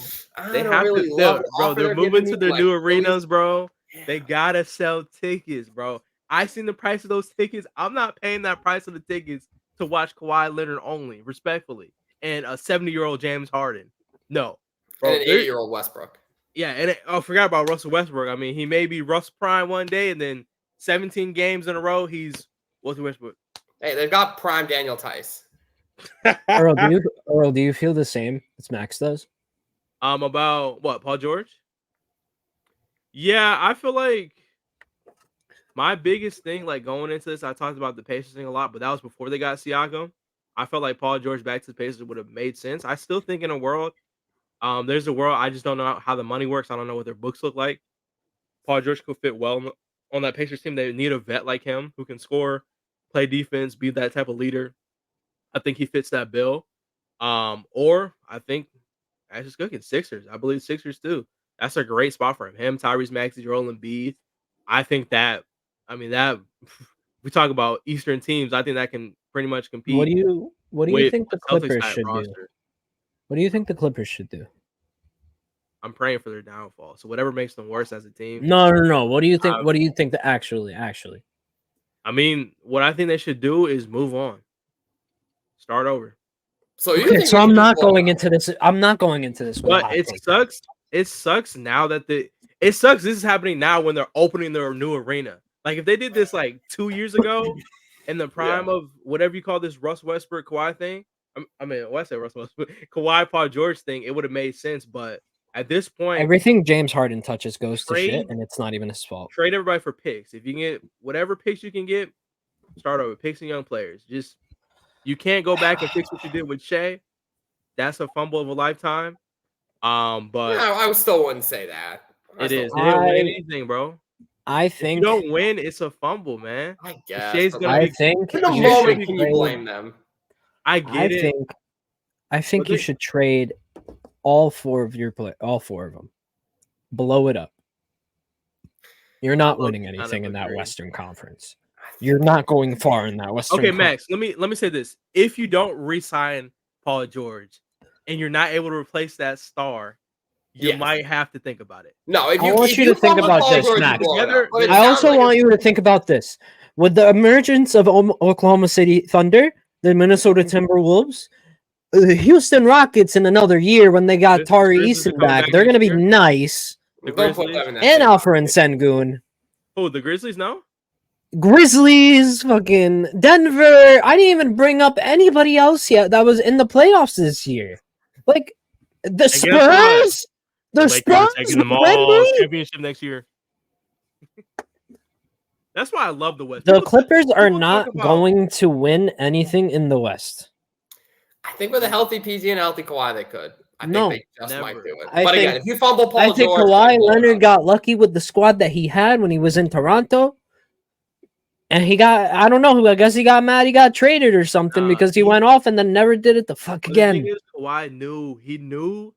They don't have really to love sell, the bro. offer They're giving moving me, to their like, new really- arenas, bro. Yeah. They gotta sell tickets, bro. I seen the price of those tickets. I'm not paying that price of the tickets to watch Kawhi Leonard only, respectfully, and a 70-year-old James Harden. No, bro. and an 8-year-old Westbrook. Yeah, and I forgot about Russell Westbrook. I mean, he may be Russ Prime one day, and then 17 games in a row, he's Russell Westbrook. Hey, they've got prime Daniel Tice. Earl, do you feel the same as Max does? About what, Paul George? Yeah, I feel like My biggest thing, like going into this, I talked about the Pacers thing a lot, but that was before they got Siakam. I felt like Paul George back to the Pacers would have made sense. I still think in a world, there's a world I just don't know how the money works. I don't know what their books look like. Paul George could fit well on that Pacers team. They need a vet like him who can score, play defense, be that type of leader. I think he fits that bill. Or I think I just look at Sixers. I believe Sixers too. That's a great spot for him. Him, Tyrese Maxey, Joel Embiid. I think that. I mean that. We talk about Eastern teams. I think that can pretty much compete. What do you think the Clippers should do? roster. What do you think the Clippers should do? I'm praying for their downfall. So whatever makes them worse as a team. No. What do you think? What do you think that actually? I mean, what I think they should do is move on. Start over. So you Okay, think so we I'm should not just blow going it? into this. I'm not going into this. with a But hot it take. sucks. It sucks now that it sucks. This is happening now when they're opening their new arena. Like if they did this like 2 years ago in the prime of whatever you call this Russ Westbrook Kawhi thing. I mean, what I say Russ Westbrook Kawhi Paul George thing, it would have made sense. But at this point, Everything James Harden touches goes to Trade- shit, and it's not even his fault. trade everybody for picks. If you can get whatever picks you can get, start over. Picks and young players. Just you can't go back and fix what you did with Shea. That's a fumble of a lifetime. But No, I still wouldn't say that. it is. They I- didn't win anything, bro. I If you think. don't win, it's a fumble, man. I guess. Shea's but gonna like, I be- think. in the you moment, should can you trade- blame them? I get I it. think. I think But you they- should trade all four of them. Blow it up. You're not Low-key winning kind of anything in that agree. Western Conference. You're not going far in that Western. Okay, Max. Let me say this: if you don't re-sign Paul George, and you're not able to replace that star, you Yes. might have to think about it. No, if I you, want if you to think fumble about Paul this, George, you Max. blow it Together- up. But it I sounds also like want you to think about this. With the emergence of Oklahoma City Thunder, the Minnesota Timberwolves, the Houston Rockets in another year when they got Grizzlies Tari are Easton coming back, back they're going to next be year. nice. The Don't put Grizzlies. them in that And same Alfred bucket. Sengun. Oh, the Grizzlies now? Grizzlies, fucking Denver. I didn't even bring up anybody else yet that was in the playoffs this year. Like the guess what? Spurs. The Lakers are Spurs. taking them with all Wemby? championship next year. That's why I love the West. The People- Clippers are people not talk about- going to win anything in the West. I think with a healthy PG and a healthy Kawhi, they could. I No, think they just never. might do it. I But think- again, if you fumble Paul I think George, Kawhi they blow it Leonard up. got lucky with the squad that he had when he was in Toronto. And I don't know who, I guess he got mad, he got traded or something Nah, because he he- went off and then never did it the fuck But the again. thing is, Kawhi knew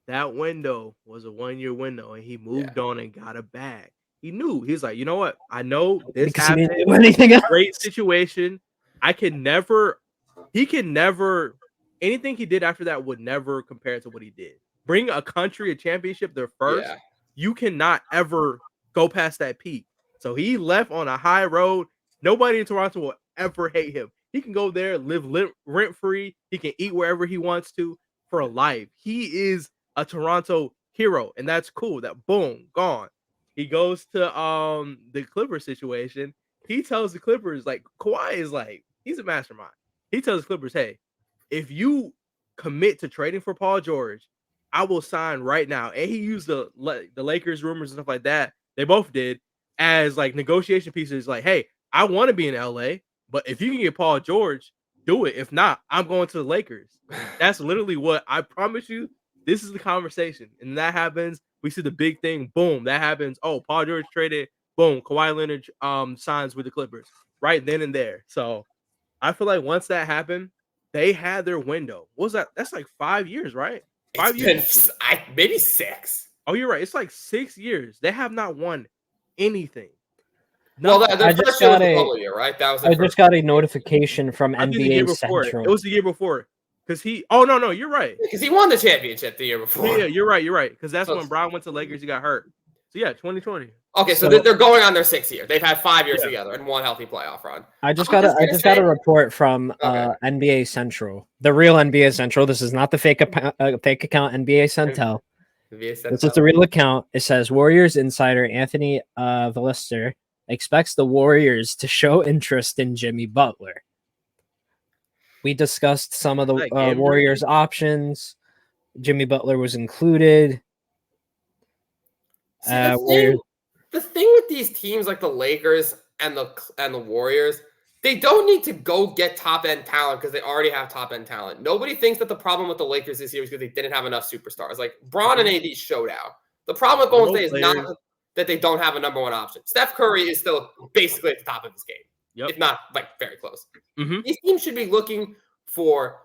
that window was a 1-year window, and he moved on and got a bag. He knew. He's like, you know what? I know this Because he didn't happened. do anything else. Great situation. He can never, anything he did after that would never compare to what he did. Bring a country a championship, their first, Yeah. you cannot ever go past that peak. So he left on a high road. Nobody in Toronto will ever hate him. He can go there, live rent free. He can eat wherever he wants to for life. He is a Toronto hero, and that's cool. That boom, gone. He goes to the Clippers situation. He tells the Clippers, like, Kawhi is like, he's a mastermind. He tells the Clippers, hey, if you commit to trading for Paul George, I will sign right now. And he used the Lakers rumors and stuff like that. They both did as like negotiation pieces. Like, hey, I want to be in LA, but if you can get Paul George, do it. If not, I'm going to the Lakers. That's literally what I promise you. This is the conversation. And that happens. We see the big thing. Boom. That happens. Oh, Paul George traded. Boom. Kawhi Leonard signs with the Clippers right then and there. So I feel like once that happened, they had their window. What was that? That's like 5 years, right? 5 years. Maybe 6. Oh, you're right. It's like 6 years. They have not won anything. Well, Nothing. their I just first year was got the a- bubble year, right? That was I their just first got a notification from I think the year NBA before. Central. It was the year before. Because he. Oh no, you're right. because he won the championship the year before. Yeah, you're right. You're right. Because that's So- when Brown went to Lakers. He got hurt. So yeah, 2020. Okay, so So- they're going on their 6th year. They've had 5 years Yeah. together and one healthy playoff run. I just I'm got just gonna got a say- report from Okay. NBA Central, the real NBA Central. This is not the fake account NBA Central. This is the real account. It says Warriors insider Anthony Velister expects the Warriors to show interest in Jimmy Butler. We discussed some of the That game Warriors options. Jimmy Butler was included. See, Warriors. the thing with these teams like the Lakers and the Warriors, they don't need to go get top-end talent because they already have top-end talent. Nobody thinks that the problem with the Lakers this year is because they didn't have enough superstars. Like, Bron and AD showed out. The problem with Golden State is not that they don't have a number one option. Steph Curry is still basically at the top of his game, if not, like, very close. These teams should be looking for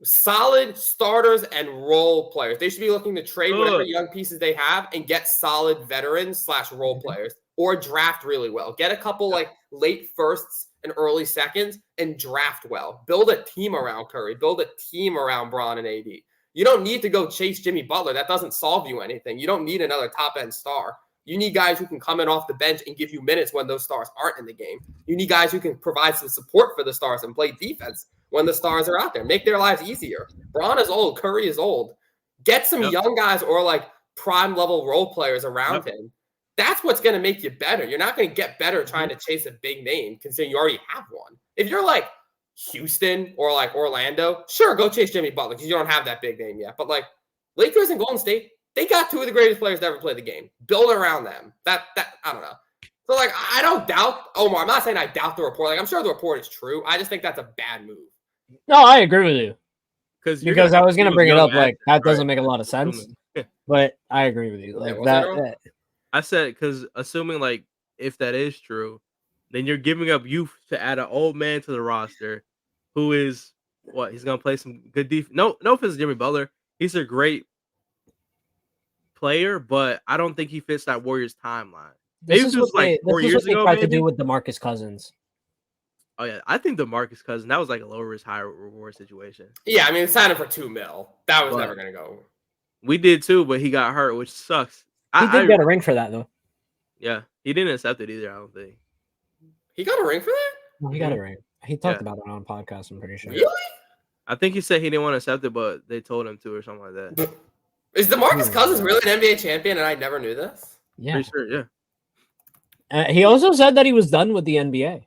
solid starters and role players. They should be looking to trade whatever young pieces they have and get solid veterans / role players, or draft really well. Get a couple like late firsts and early seconds and draft well. Build a team around Curry. Build a team around Bron and AD. You don't need to go chase Jimmy Butler. That doesn't solve you anything. You don't need another top-end star. You need guys who can come in off the bench and give you minutes when those stars aren't in the game. You need guys who can provide some support for the stars and play defense when the stars are out there. Make their lives easier. Bron is old. Curry is old. Get some young guys or like prime level role players around him. That's what's going to make you better. You're not going to get better trying to chase a big name considering you already have one. If you're like Houston or like Orlando, sure, go chase Jimmy Butler because you don't have that big name yet. But like Lakers and Golden State, they got two of the greatest players to ever play the game. Build around them. That I don't know. So like I don't doubt Omar. I'm not saying I doubt the report. Like I'm sure the report is true. I just think that's a bad move. No, I agree with you. Because I was going to bring it up, like, that doesn't right? make a lot of sense. But I agree with you. Like that I said, because assuming, like, if that is true, then you're giving up youth to add an old man to the roster who is, what, he's going to play some good defense. No offense to Jimmy Butler. He's a great player, but I don't think he fits that Warriors timeline. This is what they tried to do with DeMarcus Cousins. Oh, yeah. I think DeMarcus Cousins, that was like a low risk, high reward situation. Yeah, I mean, it signed him for $2 million. That was never going to go. We did too, but he got hurt, which sucks. He did get a ring for that, though. Yeah, he didn't accept it either, I don't think. He got a ring for that? No, he got a ring. He talked about it on a podcast, I'm pretty sure. Really? I think he said he didn't want to accept it, but they told him to or something like that. Is DeMarcus Cousins really an NBA champion and I never knew this? Yeah. Pretty sure, yeah. He also said that he was done with the NBA.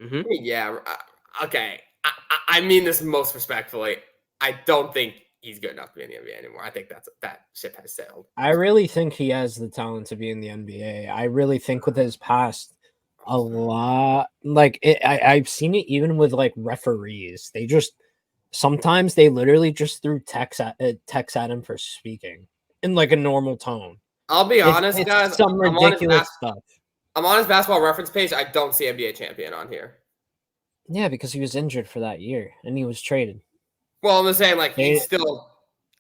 Mm-hmm. Yeah. Okay. I mean this most respectfully. I don't think he's good enough to be in the NBA anymore. I think that ship has sailed. I really think he has the talent to be in the NBA. I really think with his past, a lot like I've seen it even with like referees. They just sometimes they literally just threw text at him for speaking in like a normal tone. I'll be honest, it's guys. Some ridiculous stuff. I'm on his basketball reference page. I don't see NBA champion on here. Yeah, because he was injured for that year and he was traded. Well, I'm just saying, like, he still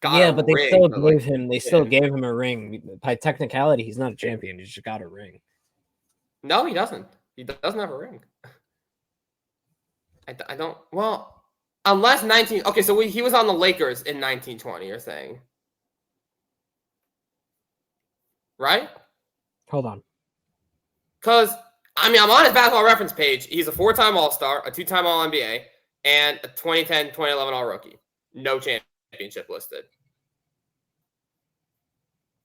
got a but they ring, still but, gave like, him. They still gave him a ring. By technicality, he's not a champion. He just got a ring. No, he doesn't. He doesn't have a ring. I don't. Well, unless 19. Okay, so he was on the Lakers in 1920. You're saying, right? Hold on. Because I mean, I'm on his basketball reference page. He's a 4-time All-Star, a 2-time All-NBA, and a 2010, 2011 All-Rookie. No championship listed.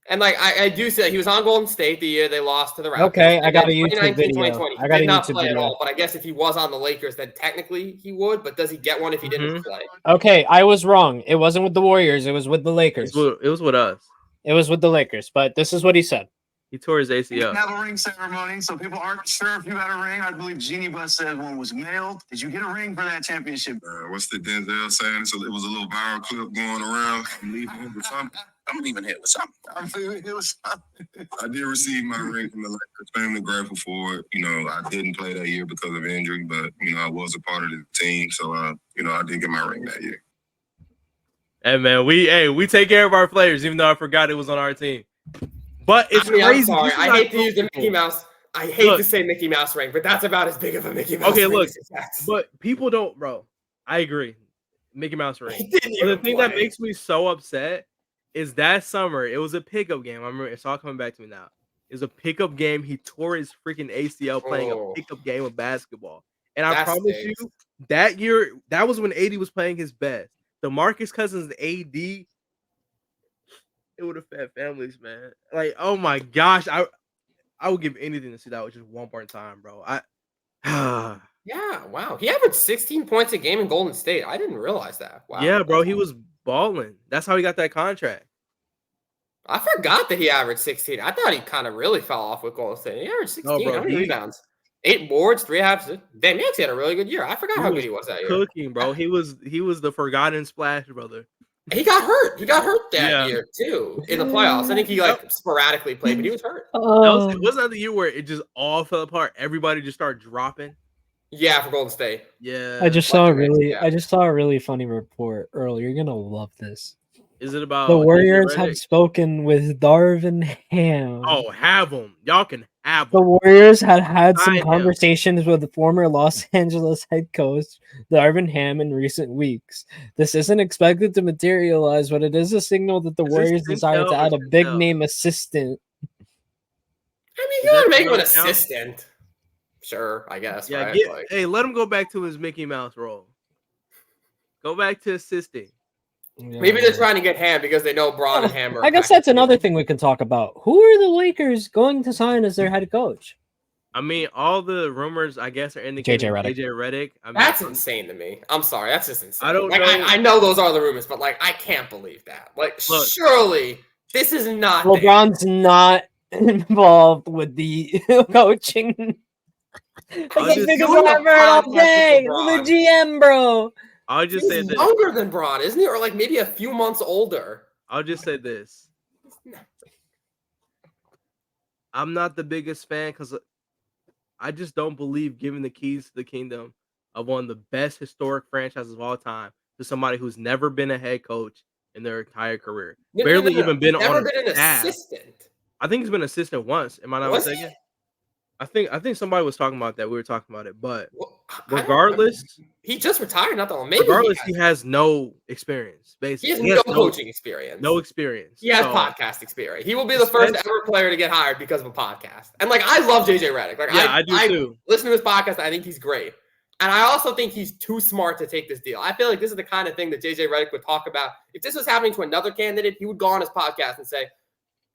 And like I do say, he was on Golden State the year they lost to the Raptors. Okay, I got a YouTube video. I got did not play at all, but I guess if he was on the Lakers, then technically he would. But does he get one if he didn't play? Okay, I was wrong. It wasn't with the Warriors. It was with the Lakers. It was with us. It was with the Lakers. But this is what he said. He tore his ACL. You didn't have a ring ceremony, so people aren't sure if you had a ring. I believe Jeannie Buss said one was mailed. Did you get a ring for that championship? What's the Denzel saying? So it was a little viral clip going around. I'm leaving him with something. I'm leaving here with something. I did receive my ring from the Lakers. Family grateful for it. You know, I didn't play that year because of injury, but you know, I was a part of the team, so you know, I did get my ring that year. Hey man, we take care of our players, even though I forgot it was on our team. But it's crazy. I'm sorry. I hate to use the Mickey Mouse. I hate to say Mickey Mouse ring, but that's about as big of a Mickey Mouse ring. Okay, look, but people don't, bro. I agree. Mickey Mouse ring. But the thing that makes me so upset is that summer, it was a pickup game. I remember it's all coming back to me now. It was a pickup game. He tore his freaking ACL playing a pickup game of basketball. And I promise you, that year, that was when AD was playing his best. DeMarcus Cousins, AD, it would have fed families, man. Like, oh my gosh, I would give anything to see that with just one more time, bro. Yeah, wow. He averaged 16 points a game in Golden State. I didn't realize that. Wow. Yeah, bro, he was balling. That's how he got that contract. I forgot that he averaged 16. I thought he kind of really fell off with Golden State. He averaged 16. No, bro, How many rebounds? 8 boards, 3.5. Damn, he actually had a really good year. I forgot how good he was that year. Cooking, bro. He was the forgotten splash brother. He got hurt. He got hurt that year too in the playoffs. I think he like sporadically played, but he was hurt. Wasn't that the year where it just all fell apart? Everybody just started dropping. Yeah, for Golden State. Yeah. I just saw a really funny report. Earl, you're gonna love this. Is it about the Warriors have spoken with Darvin Ham? Oh, have them. Y'all can have The them. Warriors had some conversations with the former Los Angeles head coach Darvin Ham in recent weeks. This isn't expected to materialize, but it is a signal that the Warriors desire to add a big-name assistant. I mean, you want to make him an assistant. Sure, I guess. Yeah, right? Hey, let him go back to his Mickey Mouse role. Go back to assisting. Yeah. Maybe they're trying to get Ham because they know Braun and Ham are. I guess that's another thing we can talk about. Who are the Lakers going to sign as their head coach? I mean, all the rumors, I guess, are indicating JJ Redick. I mean, that's insane to me. I'm sorry, that's just insane. I don't know. I know those are the rumors, but like, I can't believe that. Like, look, surely this is not. LeBron's not involved with the coaching. I've heard all day. The GM, bro. I'll just say this. He's younger than Braun, isn't he? Or like maybe a few months older. I'll just say this. I'm not the biggest fan because I just don't believe giving the keys to the kingdom of one of the best historic franchises of all time to somebody who's never been a head coach in their entire career. Barely even been on an assistant. I think he's been an assistant once. Am I not mistaken? I think somebody was talking about that. We were talking about it, but regardless, he just retired not that long. Maybe regardless, he has no experience. Basically, he has no coaching experience. No experience. He has podcast experience. He will be the first ever player to get hired because of a podcast. And like, I love JJ Redick. Like, I do too. Listen to his podcast. I think he's great, and I also think he's too smart to take this deal. I feel like this is the kind of thing that JJ Redick would talk about. If this was happening to another candidate, he would go on his podcast and say,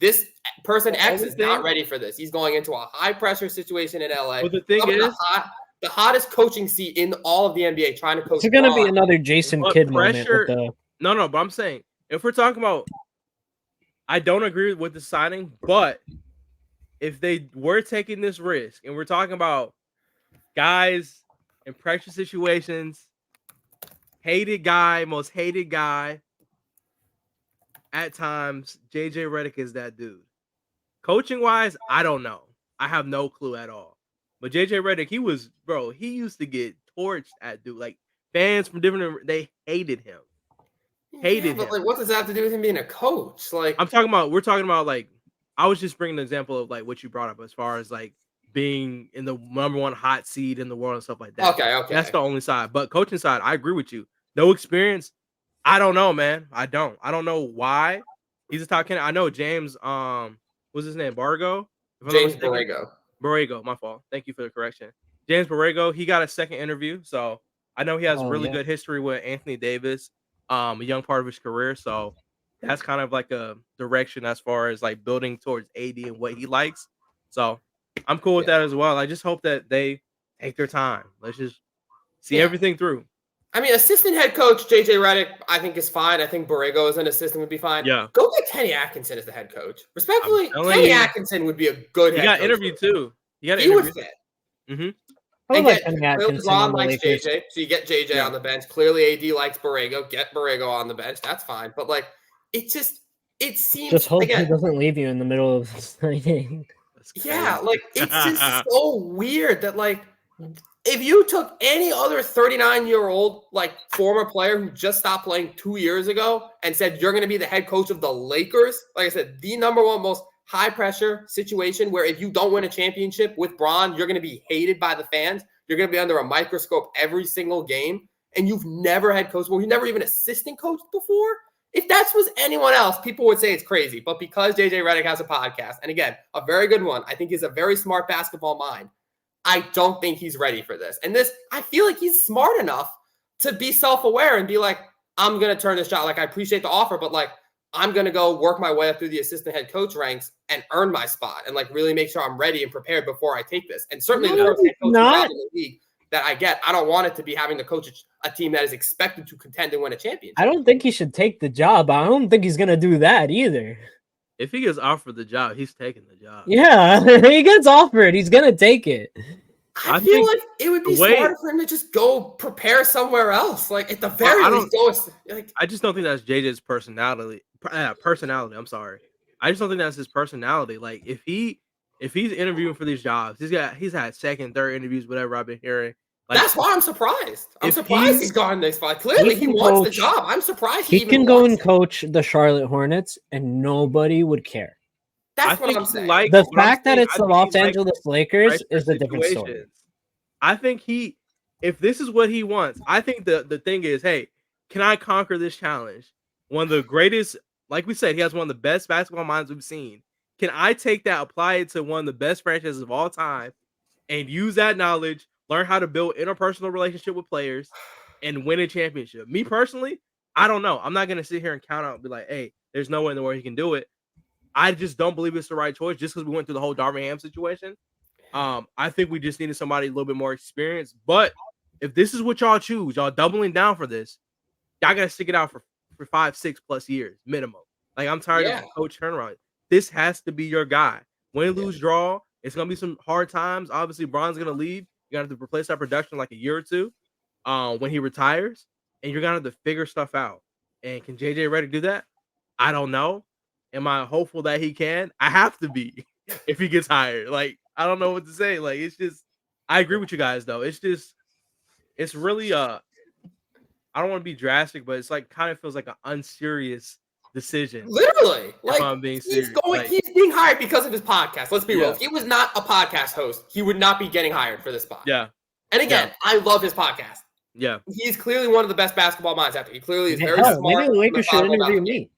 this person X is not ready for this. He's going into a high-pressure situation in LA. Well, the thing is, the hottest coaching seat in all of the NBA, trying to coach. It's going to be another Jason Kidd moment. No, but I'm saying, if we're talking about, I don't agree with the signing, but if they were taking this risk, and we're talking about guys in pressure situations, most hated guy, at times, JJ Redick is that dude. Coaching wise, I don't know. I have no clue at all. But JJ Redick, he used to get torched at dude. Like fans from different, they hated him. Him. Like, what does that have to do with him being a coach? Like, we're talking about like, I was just bringing an example of like what you brought up as far as like being in the number one hot seed in the world and stuff like that. Okay. That's the only side. But coaching side, I agree with you. No experience. I don't know, man. I don't know why he's a top candidate. I know James. What's his name? James Borrego. Borrego. My fault. Thank you for the correction. James Borrego. He got a second interview, so I know he has really good history with Anthony Davis. A young part of his career, so that's kind of like a direction as far as like building towards AD and what he likes. So I'm cool with that as well. I just hope that they take their time. Let's just see everything through. I mean, assistant head coach JJ Redick, I think is fine. I think Borrego as an assistant would be fine. Yeah. Go get Kenny Atkinson as the head coach. Respectfully, Kenny Atkinson would be a good head coach. He got interviewed too. He would fit. Mm-hmm. And get, clearly Braun likes JJ, so you get JJ on the bench. Clearly AD likes Borrego. Get Borrego on the bench. That's fine. But like, it seems. Just hope he doesn't leave you in the middle of signing. Yeah, like it's just so weird that like. If you took any other 39-year-old, like former player who just stopped playing 2 years ago and said, you're going to be the head coach of the Lakers, like I said, the number one most high pressure situation where if you don't win a championship with Braun, you're going to be hated by the fans. You're going to be under a microscope every single game. And you've never had coach, you've never even assistant coached before. If that was anyone else, people would say it's crazy. But because JJ Redick has a podcast, and again, a very good one, I think he's a very smart basketball mind. I don't think he's ready for this. And this, I feel like he's smart enough to be self-aware and be like, I'm going to turn this shot. Like, I appreciate the offer, but like, I'm going to go work my way up through the assistant head coach ranks and earn my spot and like really make sure I'm ready and prepared before I take this. And certainly the first head coach in the league that I get, I don't want it to be having to coach a team that is expected to contend and win a championship. I don't think he should take the job. I don't think he's going to do that either. If he gets offered the job, he's taking the job. Yeah, he gets offered. He's going to take it. I feel like it would be smarter for him to just go prepare somewhere else. Like at the very least, I just don't think that's JJ's personality. I'm sorry. I just don't think that's his personality. Like if he's interviewing for these jobs, he's had second, third interviews, whatever I've been hearing. Like, that's why I'm surprised. I'm surprised he's gone this far. Clearly, he wants the job. I'm surprised he can go and coach the Charlotte Hornets, and nobody would care. That's what I'm saying. The fact that it's the Los Angeles Lakers is a different story. I think if this is what he wants, I think the thing is, hey, can I conquer this challenge? One of the greatest, like we said, he has one of the best basketball minds we've seen. Can I take that, apply it to one of the best franchises of all time, and use that knowledge, learn how to build interpersonal relationship with players, and win a championship? Me personally, I don't know. I'm not going to sit here and count out and be like, hey, there's no way in the world he can do it. I just don't believe it's the right choice just because we went through the whole Darvin Ham situation. I think we just needed somebody a little bit more experienced. But if this is what y'all choose, y'all doubling down for this, y'all got to stick it out for 5-6+ years minimum. Like, I'm tired of the coach turnaround. This has to be your guy. Win, lose, draw. It's going to be some hard times. Obviously, Bron's going to leave. You're going to have to replace that production like a year or two when he retires. And you're going to have to figure stuff out. And can JJ Redick do that? I don't know. Am I hopeful that he can? I have to be if he gets hired. Like, I don't know what to say. Like, it's just, I agree with you guys, though. It's just, it's really, I don't want to be drastic, but it's like, kind of feels like an unserious decision. Literally. Like, if I'm being serious. He's being hired because of his podcast. Let's be real. If he was not a podcast host, he would not be getting hired for this spot. Yeah. And again, I love his podcast. Yeah. He's clearly one of the best basketball minds out there. He clearly is very smart. Maybe the Lakers should interview me.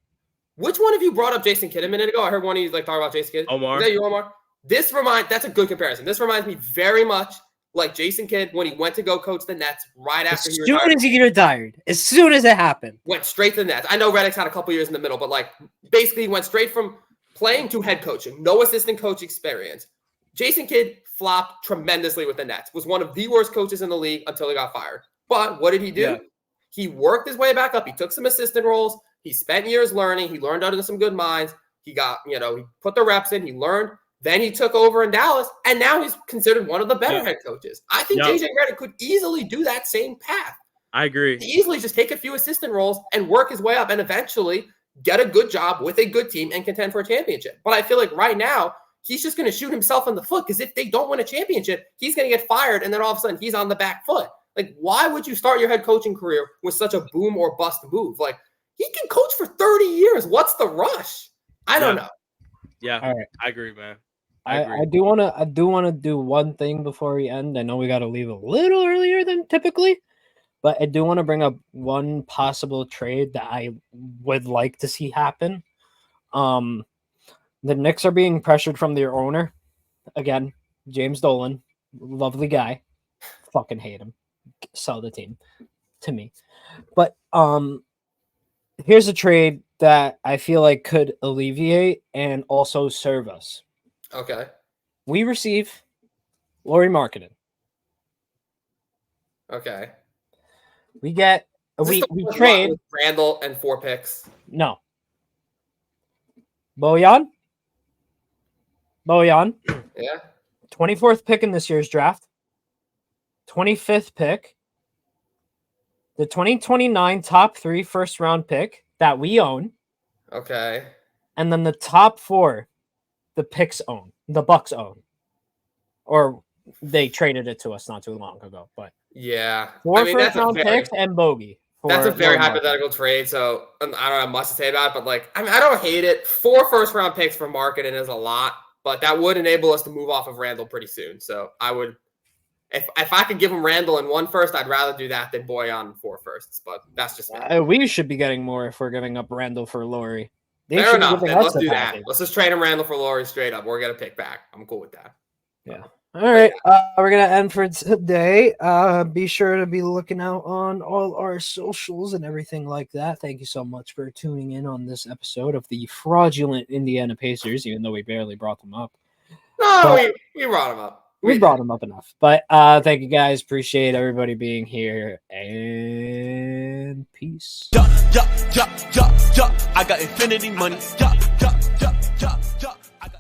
Which one of you brought up Jason Kidd a minute ago? I heard one of you talk about Jason Kidd. Omar. Is that you, Omar? That's a good comparison. This reminds me very much like Jason Kidd when he went to go coach the Nets right after he retired. As soon as he retired, as soon as it happened. Went straight to the Nets. I know Redick's had a couple years in the middle, but like basically he went straight from playing to head coaching. No assistant coach experience. Jason Kidd flopped tremendously with the Nets. Was one of the worst coaches in the league until he got fired. But what did he do? Yeah. He worked his way back up. He took some assistant roles. He spent years learning. He learned under some good minds. He got, he put the reps in. He learned. Then he took over in Dallas, and now he's considered one of the better head coaches. I think JJ Redick could easily do that same path. I agree. He easily just take a few assistant roles and work his way up and eventually get a good job with a good team and contend for a championship. But I feel like right now, he's just going to shoot himself in the foot because if they don't win a championship, he's going to get fired, and then all of a sudden he's on the back foot. Like, why would you start your head coaching career with such a boom or bust move? Like, he can coach for 30 years. What's the rush? I don't know. Yeah, all right. I agree, man. I do want to do one thing before we end. I know we got to leave a little earlier than typically, but I do want to bring up one possible trade that I would like to see happen. The Knicks are being pressured from their owner. Again, James Dolan, lovely guy. Fucking hate him. Sell the team to me. But here's a trade that I feel like could alleviate and also serve us. Okay. We receive Lauri Markkanen. Okay. We get we trade Randall and 4 picks. No. Bojan. Yeah. 24th pick in this year's draft. 25th pick. The 2029 top 3 first round pick that we own. Okay. And then the top 4 the Bucks own. Or they traded it to us not too long ago, but yeah. 4 first round picks and bogey. That's a very hypothetical trade, so I don't have much to say about it, but like I don't hate it. 4 first round picks for Markkanen is a lot, but that would enable us to move off of Randall pretty soon. So I would if I could give him Randall in 1 first, I'd rather do that than Bojan in 4 firsts, but that's just me. We should be getting more if we're giving up Randall for Lauri. Fair enough. Let's do that. Let's just trade him Randall for Lauri straight up. We're going to pick back. I'm cool with that. Yeah. All right. We're going to end for today. Be sure to be looking out on all our socials and everything like that. Thank you so much for tuning in on this episode of the fraudulent Indiana Pacers, even though we barely brought them up. No, we brought them up. We brought them up enough. But thank you guys. Appreciate everybody being here. And peace. I got infinity money.